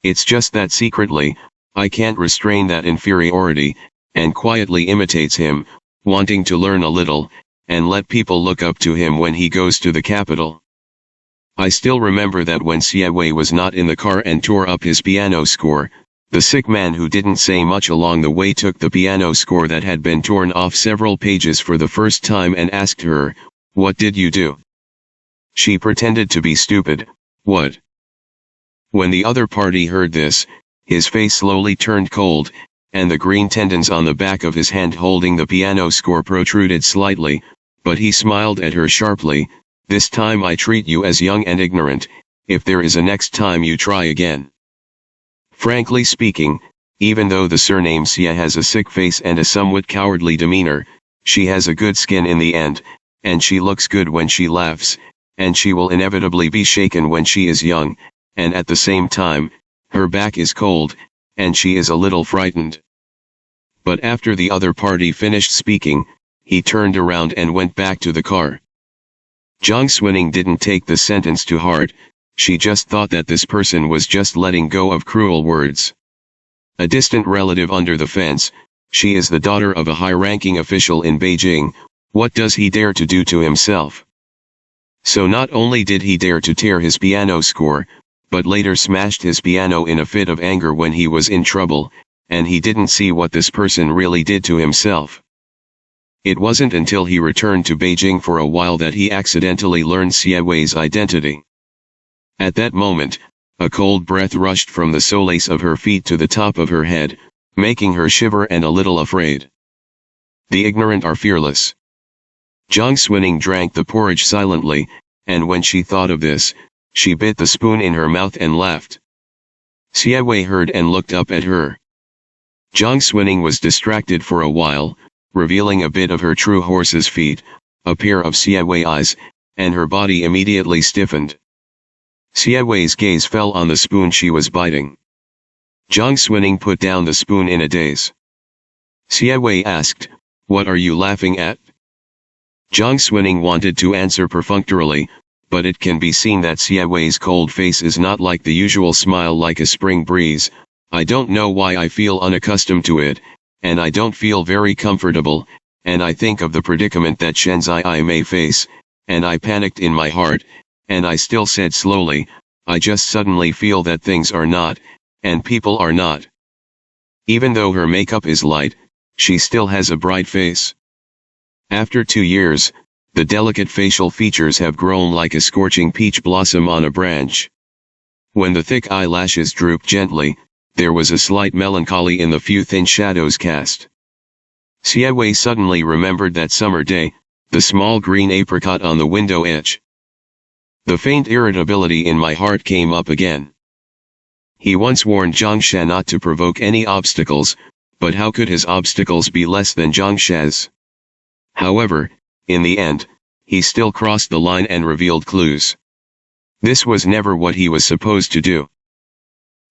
It's just that secretly, I can't restrain that inferiority, and quietly imitates him, wanting to learn a little, and let people look up to him when he goes to the capital. I still remember that when Xie Wei was not in the car and tore up his piano score, the sick man who didn't say much along the way took the piano score that had been torn off several pages for the first time and asked her, "What did you do?" She pretended to be stupid. "What?" When the other party heard this, his face slowly turned cold, and the green tendons on the back of his hand holding the piano score protruded slightly, but he smiled at her sharply. "This time I treat you as young and ignorant. If there is a next time, you try again." Frankly speaking, even though the surname Xie has a sick face and a somewhat cowardly demeanor, she has a good skin in the end, and she looks good when she laughs, and she will inevitably be shaken when she is young, and at the same time, her back is cold, and she is a little frightened. But after the other party finished speaking, he turned around and went back to the car. Zhang Xuning didn't take the sentence to heart. She just thought that this person was just letting go of cruel words. A distant relative under the fence, she is the daughter of a high-ranking official in Beijing. What does he dare to do to himself? So not only did he dare to tear his piano score, but later smashed his piano in a fit of anger when he was in trouble, and he didn't see what this person really did to himself. It wasn't until he returned to Beijing for a while that he accidentally learned Xie Wei's identity. At that moment, a cold breath rushed from the solace of her feet to the top of her head, making her shiver and a little afraid. The ignorant are fearless. Zhang Xuning drank the porridge silently, and when she thought of this, she bit the spoon in her mouth and laughed. Xie Wei heard and looked up at her. Zhang Xuning was distracted for a while, revealing a bit of her true horse's feet, a pair of Xie Wei eyes, and her body immediately stiffened. Xie Wei's gaze fell on the spoon she was biting. Zhang Xuning put down the spoon in a daze. Xie Wei asked, "What are you laughing at?" Zhang Xuning wanted to answer perfunctorily, but it can be seen that Xie Wei's cold face is not like the usual smile like a spring breeze. "I don't know why I feel unaccustomed to it, and I don't feel very comfortable, and I think of the predicament that Shenzai may face, and I panicked in my heart, and I still said slowly, I just suddenly feel that things are not, and people are not." Even though her makeup is light, she still has a bright face. After 2 years, the delicate facial features have grown like a scorching peach blossom on a branch. When the thick eyelashes drooped gently, there was a slight melancholy in the few thin shadows cast. Xie Wei suddenly remembered that summer day, the small green apricot on the window edge. The faint irritability in my heart came up again. He once warned Zhang Sha not to provoke any obstacles, but how could his obstacles be less than Zhang Sha's? However, in the end, he still crossed the line and revealed clues. This was never what he was supposed to do.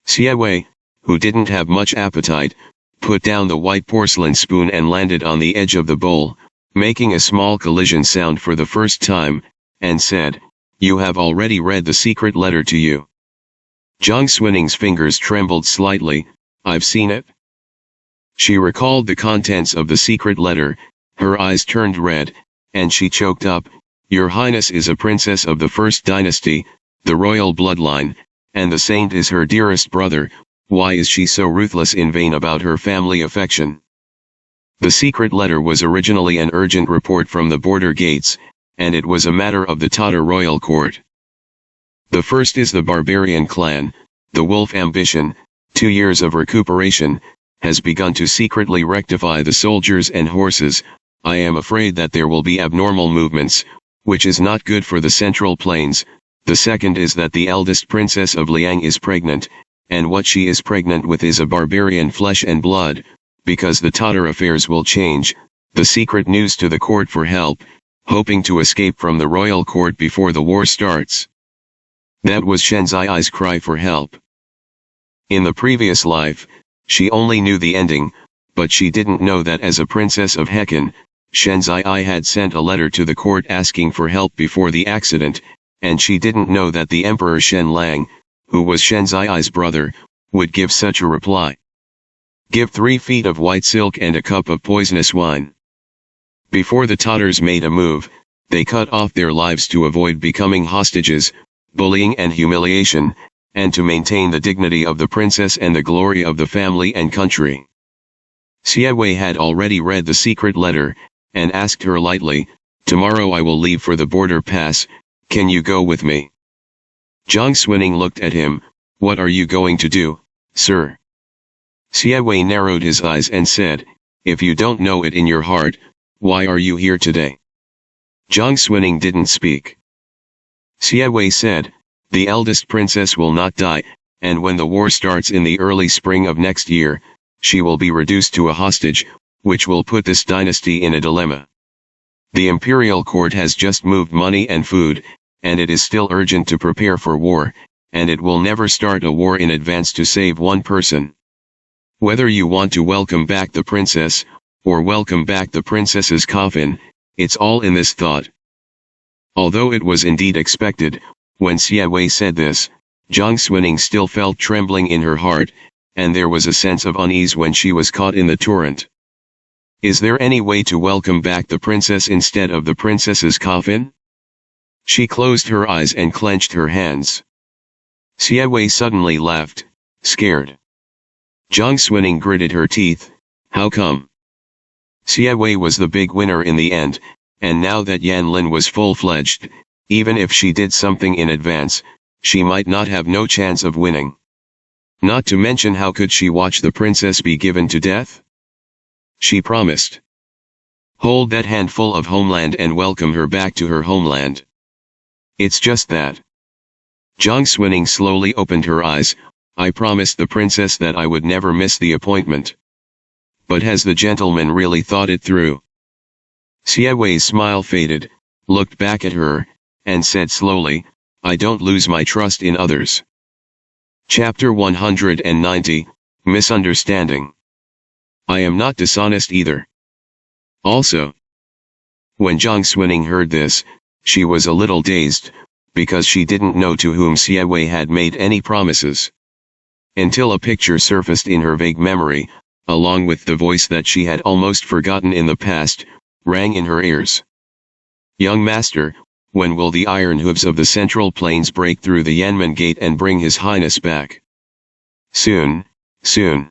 Xie Wei, who didn't have much appetite, put down the white porcelain spoon and landed on the edge of the bowl, making a small collision sound for the first time, and said, "You have already read the secret letter to you." Zhang Xuning's fingers trembled slightly. "I've seen it." She recalled the contents of the secret letter, her eyes turned red, and she choked up. "Your Highness is a princess of the first dynasty, the royal bloodline, and the saint is her dearest brother. Why is she so ruthless in vain about her family affection? The secret letter was originally an urgent report from the border gates, and it was a matter of the Tatar royal court. The first is the barbarian clan, the wolf ambition, 2 years of recuperation, has begun to secretly rectify the soldiers and horses. I am afraid that there will be abnormal movements, which is not good for the Central Plains. The second is that the eldest princess of Liang is pregnant, and what she is pregnant with is a barbarian flesh and blood, because the Tatar affairs will change. The secret news to the court for help, hoping to escape from the royal court before the war starts. That was Shenzai's cry for help. In the previous life, she only knew the ending, but she didn't know that as a princess of Hekin, Shenzai had sent a letter to the court asking for help before the accident, and she didn't know that the Emperor Shen Lang, who was Shenzai's brother, would give such a reply. Give 3 feet of white silk and a cup of poisonous wine. Before the Tatars made a move, they cut off their lives to avoid becoming hostages, bullying and humiliation, and to maintain the dignity of the princess and the glory of the family and country. Xie Wei had already read the secret letter, and asked her lightly, "Tomorrow I will leave for the border pass, can you go with me?" Zhang Xuning looked at him. "What are you going to do, sir?" Xie Wei narrowed his eyes and said, "If you don't know it in your heart, why are you here today?" Zhang Xuning didn't speak. Xie Wei said, "The eldest princess will not die, and when the war starts in the early spring of next year, she will be reduced to a hostage, which will put this dynasty in a dilemma. The imperial court has just moved money and food, and it is still urgent to prepare for war, and it will never start a war in advance to save one person. Whether you want to welcome back the princess, or welcome back the princess's coffin, it's all in this thought." Although it was indeed expected, when Xie Wei said this, Zhang Xuning still felt trembling in her heart, and there was a sense of unease when she was caught in the torrent. Is there any way to welcome back the princess instead of the princess's coffin? She closed her eyes and clenched her hands. Xie Wei suddenly laughed, scared. Zhang Xuning gritted her teeth. How come? Xie Wei was the big winner in the end, and now that Yan Lin was full-fledged, even if she did something in advance, she might not have no chance of winning. Not to mention, how could she watch the princess be given to death? She promised. Hold that handful of homeland and welcome her back to her homeland. It's just that. Zhang Xuning slowly opened her eyes. I promised the princess that I would never miss the appointment. But has the gentleman really thought it through? Xie Wei's smile faded, looked back at her, and said slowly, I don't lose my trust in others. Chapter 190, Misunderstanding. I am not dishonest either. Also, when Zhang Xuning heard this, she was a little dazed, because she didn't know to whom Xie Wei had made any promises. Until a picture surfaced in her vague memory, along with the voice that she had almost forgotten in the past, rang in her ears. Young master, when will the iron hooves of the Central Plains break through the Yanmen Gate and bring His Highness back? Soon, soon.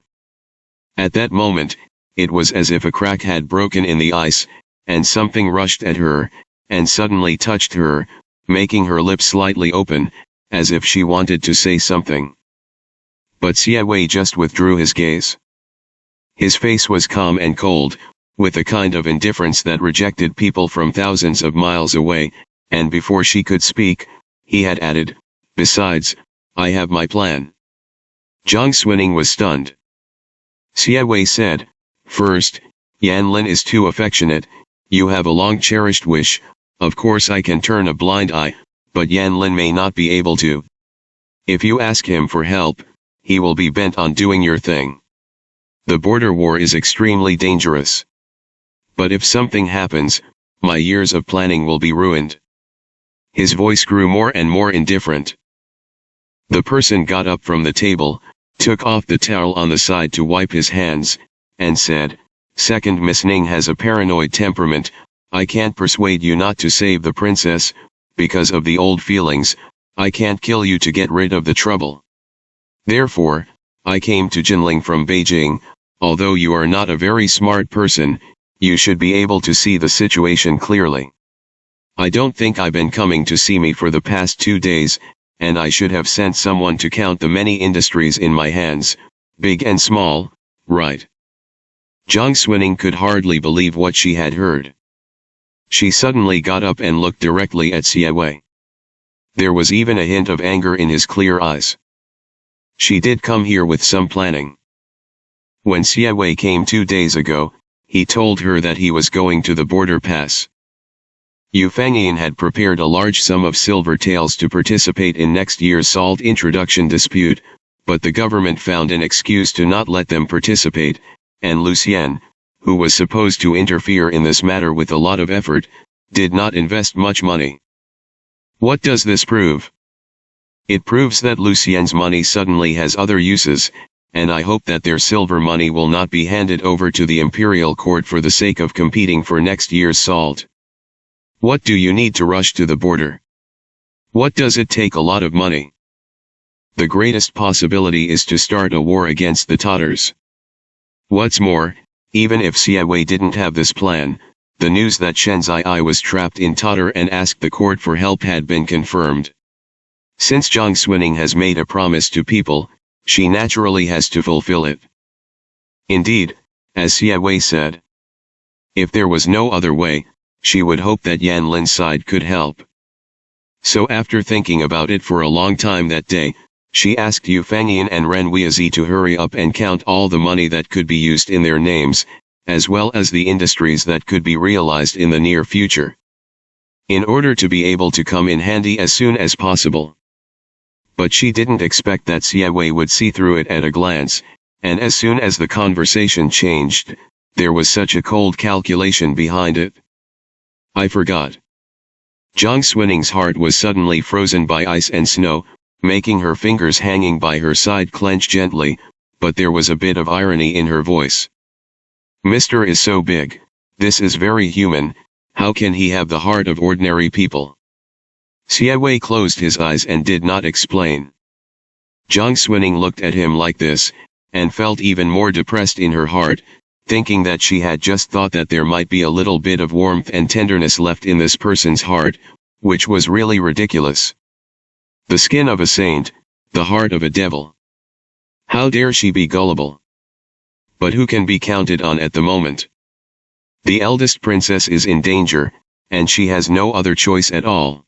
At that moment, it was as if a crack had broken in the ice, and something rushed at her, and suddenly touched her, making her lips slightly open, as if she wanted to say something. But Xie Wei just withdrew his gaze. His face was calm and cold, with a kind of indifference that rejected people from thousands of miles away, and before she could speak, he had added, besides, I have my plan. Zhang Xuning was stunned. Xie Wei said, first, Yan Lin is too affectionate, you have a long-cherished wish, of course I can turn a blind eye, but Yan Lin may not be able to. If you ask him for help, he will be bent on doing your thing. The border war is extremely dangerous. But if something happens, my years of planning will be ruined. His voice grew more and more indifferent. The person got up from the table, took off the towel on the side to wipe his hands, and said, Second, Miss Ning has a paranoid temperament. I can't persuade you not to save the princess, because of the old feelings. I can't kill you to get rid of the trouble. Therefore, I came to Jinling from Beijing. Although you are not a very smart person, you should be able to see the situation clearly. I don't think I've been coming to see me for the past 2 days, and I should have sent someone to count the many industries in my hands, big and small, right? Jiang Xuning could hardly believe what she had heard. She suddenly got up and looked directly at Xie Wei. There was even a hint of anger in his clear eyes. She did come here with some planning. When Xie Wei came 2 days ago, he told her that he was going to the border pass. Yu Fangyin had prepared a large sum of silver taels to participate in next year's salt introduction dispute, but the government found an excuse to not let them participate, and Lucien, who was supposed to interfere in this matter with a lot of effort, did not invest much money. What does this prove? It proves that Lucien's money suddenly has other uses, and I hope that their silver money will not be handed over to the imperial court for the sake of competing for next year's salt. What do you need to rush to the border? What does it take a lot of money? The greatest possibility is to start a war against the Tatars. What's more, even if Xie Wei didn't have this plan, the news that Shen Zai was trapped in Tatar and asked the court for help had been confirmed. Since Jiang Xuning has made a promise to people, she naturally has to fulfill it. Indeed, as Xie Wei said, if there was no other way, she would hope that Yan Lin's side could help. So after thinking about it for a long time that day, she asked Yu Fangyin and Ren Weizi to hurry up and count all the money that could be used in their names, as well as the industries that could be realized in the near future, in order to be able to come in handy as soon as possible. But she didn't expect that Xie Wei would see through it at a glance, and as soon as the conversation changed, there was such a cold calculation behind it. I forgot. Jiang Xuning's heart was suddenly frozen by ice and snow, making her fingers hanging by her side clench gently, but there was a bit of irony in her voice. Mr. is so big, this is very human, how can he have the heart of ordinary people? Xie Wei closed his eyes and did not explain. Jiang Xuning looked at him like this, and felt even more depressed in her heart, thinking that she had just thought that there might be a little bit of warmth and tenderness left in this person's heart, which was really ridiculous. The skin of a saint, the heart of a devil. How dare she be gullible? But who can be counted on at the moment? The eldest princess is in danger, and she has no other choice at all.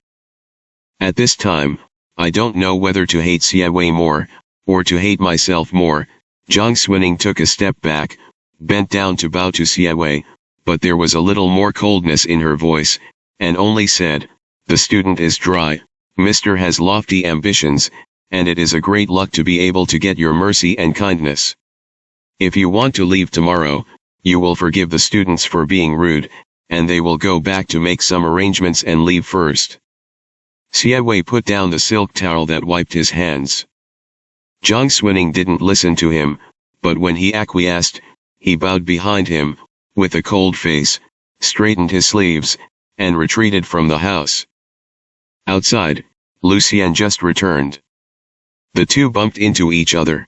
At this time, I don't know whether to hate Xie Wei more, or to hate myself more. Jiang Xuning took a step back, bent down to bow to Xie Wei, but there was a little more coldness in her voice, and only said, "The student is dry, Mr. has lofty ambitions, and it is a great luck to be able to get your mercy and kindness. If you want to leave tomorrow, you will forgive the students for being rude, and they will go back to make some arrangements and leave first." Xie Wei put down the silk towel that wiped his hands. Jiang Xuning didn't listen to him, but when he acquiesced, he bowed behind him, with a cold face, straightened his sleeves, and retreated from the house. Outside, Lucien just returned. The two bumped into each other.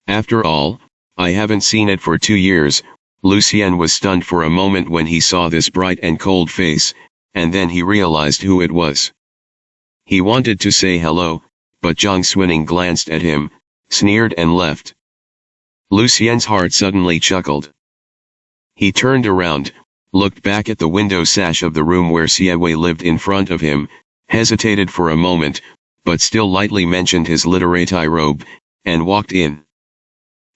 After all, I haven't seen it for 2 years. Lucien was stunned for a moment when he saw this bright and cold face, and then he realized who it was. He wanted to say hello, but Jiang Xuning glanced at him, sneered and left. Lucien's heart suddenly chuckled. He turned around, looked back at the window sash of the room where Xie Wei lived in front of him, hesitated for a moment, but still lightly mentioned his literati robe, and walked in.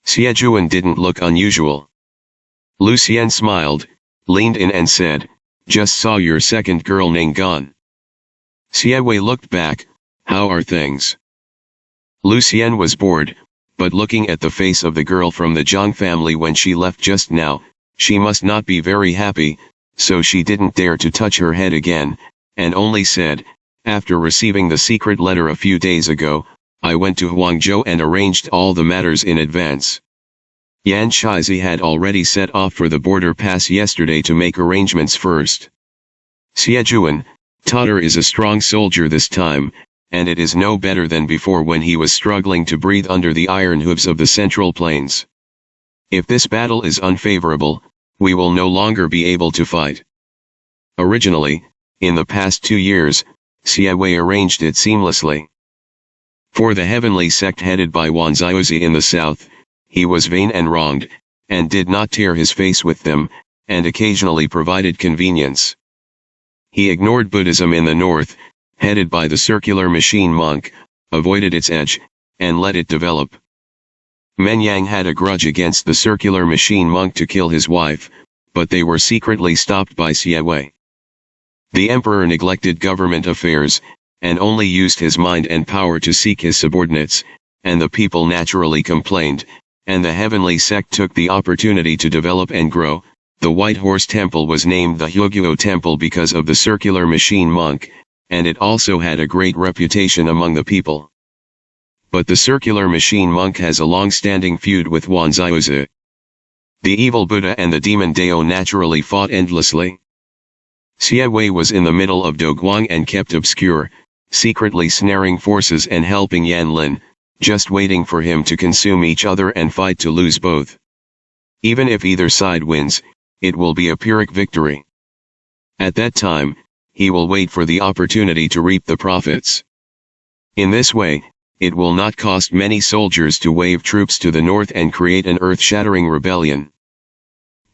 Xie Juan didn't look unusual. Lucien smiled, leaned in and said, "Just saw your second girl Ning gone." Xie Wei looked back, "How are things?" Lucien was bored, but looking at the face of the girl from the Zhang family when she left just now, she must not be very happy, so she didn't dare to touch her head again, and only said, "After receiving the secret letter a few days ago, I went to Huangzhou and arranged all the matters in advance." Yan Shizi had already set off for the border pass yesterday to make arrangements first. "Xie Juan, Tatar is a strong soldier this time, and it is no better than before when he was struggling to breathe under the iron hooves of the Central Plains. If this battle is unfavorable, we will no longer be able to fight. Originally, in the past 2 years, Siawei arranged it seamlessly. For the heavenly sect headed by Wanziozi in the south, he was vain and wronged, and did not tear his face with them, and occasionally provided convenience. He ignored Buddhism in the north, headed by the circular machine monk, avoided its edge, and let it develop. Menyang had a grudge against the circular machine monk to kill his wife, but they were secretly stopped by Siawei. The emperor neglected government affairs, and only used his mind and power to seek his subordinates, and the people naturally complained, and the heavenly sect took the opportunity to develop and grow. The White Horse Temple was named the Hyogyuo Temple because of the circular machine monk, and it also had a great reputation among the people. But the circular machine monk has a long-standing feud with Wanziozi. The evil Buddha and the demon Dao naturally fought endlessly. Siawei was in the middle of Doguang and kept obscure, secretly snaring forces and helping Yanlin, just waiting for him to consume each other and fight to lose both. Even if either side wins, it will be a Pyrrhic victory. At that time, he will wait for the opportunity to reap the profits. In this way, it will not cost many soldiers to wave troops to the north and create an earth-shattering rebellion.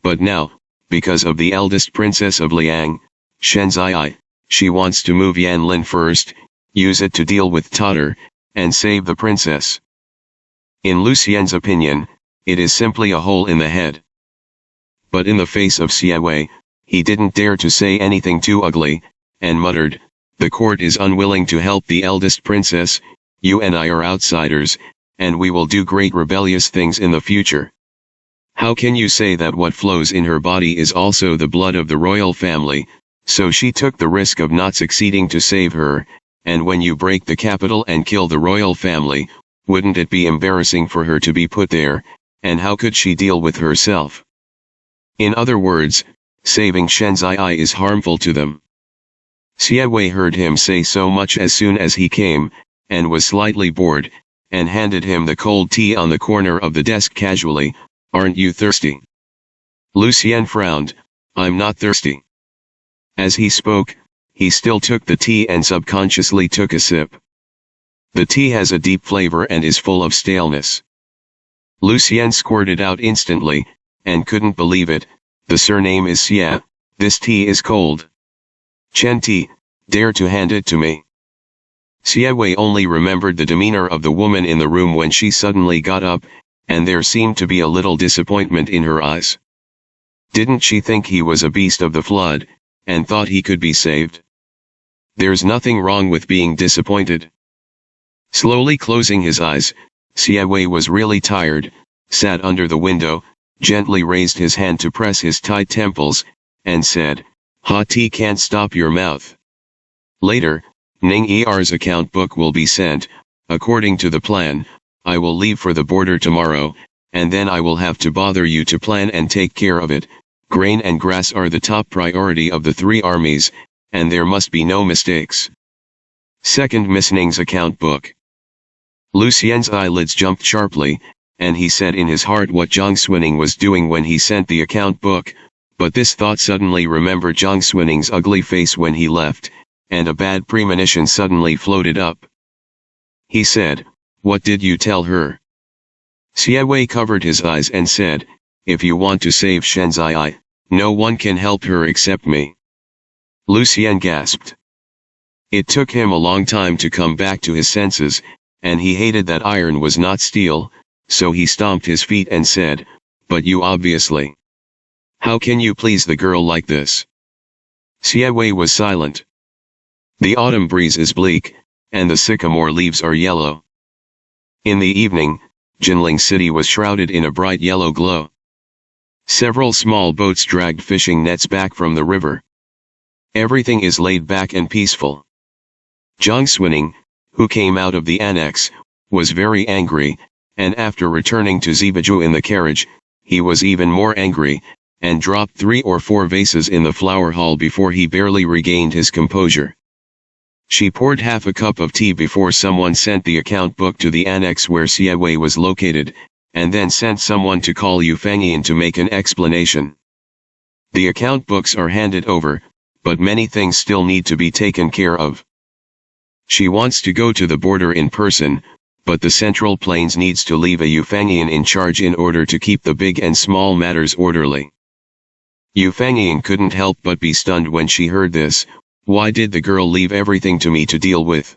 But now, because of the eldest princess of Liang, Shenzai, she wants to move Yanlin first, use it to deal with Tatar, and save the princess. In Lucien's opinion, it is simply a hole in the head. But in the face of Siawei, he didn't dare to say anything too ugly, and muttered, "The court is unwilling to help the eldest princess, you and I are outsiders, and we will do great rebellious things in the future. How can you say that what flows in her body is also the blood of the royal family?" So she took the risk of not succeeding to save her, and when you break the capital and kill the royal family, wouldn't it be embarrassing for her to be put there, and how could she deal with herself? In other words, saving Shenzai is harmful to them. Siawei heard him say so much as soon as he came, and was slightly bored, and handed him the cold tea on the corner of the desk casually. "Aren't you thirsty?" Lucien frowned. "I'm not thirsty." As he spoke, he still took the tea and subconsciously took a sip. The tea has a deep flavor and is full of staleness. Lucien squirted out instantly, and couldn't believe it. "The surname is Xia, this tea is cold. Chen Ti, dare to hand it to me." Siawei only remembered the demeanor of the woman in the room when she suddenly got up, and there seemed to be a little disappointment in her eyes. Didn't she think he was a beast of the flood, and thought he could be saved? There's nothing wrong with being disappointed. Slowly closing his eyes, Siawei was really tired, sat under the window, gently raised his hand to press his tight temples, and said, "Hot tea can't stop your mouth." Later, Ning Er's account book will be sent. According to the plan, I will leave for the border tomorrow, and then I will have to bother you to plan and take care of it. Grain and grass are the top priority of the 3 armies, and there must be no mistakes. Second Miss Ning's account book. Lucien's eyelids jumped sharply, and he said in his heart what Zhang Xuning was doing when he sent the account book, but this thought suddenly remembered Zhang Xuning's ugly face when he left, and a bad premonition suddenly floated up. He said, "What did you tell her?" Siawei covered his eyes and said, "If you want to save Shenzai, no one can help her except me." Lucien gasped. It took him a long time to come back to his senses, and he hated that iron was not steel, so he stomped his feet and said, "But you obviously. How can you please the girl like this?" Siawei was silent. The autumn breeze is bleak, and the sycamore leaves are yellow. In the evening, Jinling City was shrouded in a bright yellow glow. Several small boats dragged fishing nets back from the river. Everything is laid back and peaceful. Zhang Xuning, who came out of the annex, was very angry, and after returning to Zibaju in the carriage, he was even more angry, and dropped 3 or 4 vases in the flower hall before he barely regained his composure. She poured half a cup of tea before someone sent the account book to the annex where Siewei was located, and then sent someone to call Yu Fangyin to make an explanation. The account books are handed over, but many things still need to be taken care of. She wants to go to the border in person, but the Central Plains needs to leave a Yu Fangyin in charge in order to keep the big and small matters orderly. Yu Fangyin couldn't help but be stunned when she heard this. Why did the girl leave everything to me to deal with?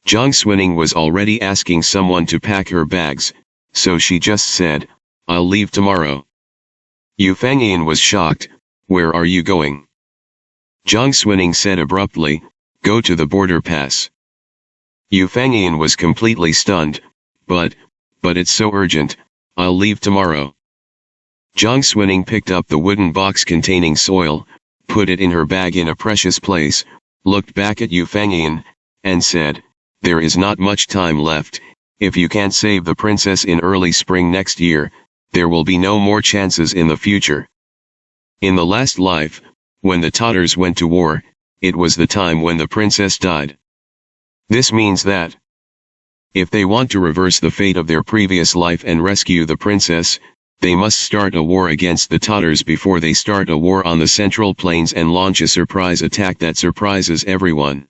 Zhang Xuening was already asking someone to pack her bags, so she just said, "I'll leave tomorrow." Yu Fangyin was shocked. "Where are you going?" Zhang Xuening said abruptly, "Go to the border pass." Yu Fangyin was completely stunned. But it's so urgent, I'll leave tomorrow." Zhang Xuening picked up the wooden box containing soil, put it in her bag in a precious place, looked back at Yu Fangyin, and said, "There is not much time left. If you can't save the princess in early spring next year, there will be no more chances in the future. In the last life, when the Tatars went to war, it was the time when the princess died. This means that if they want to reverse the fate of their previous life and rescue the princess, they must start a war against the Tatars before they start a war on the Central Plains and launch a surprise attack that surprises everyone."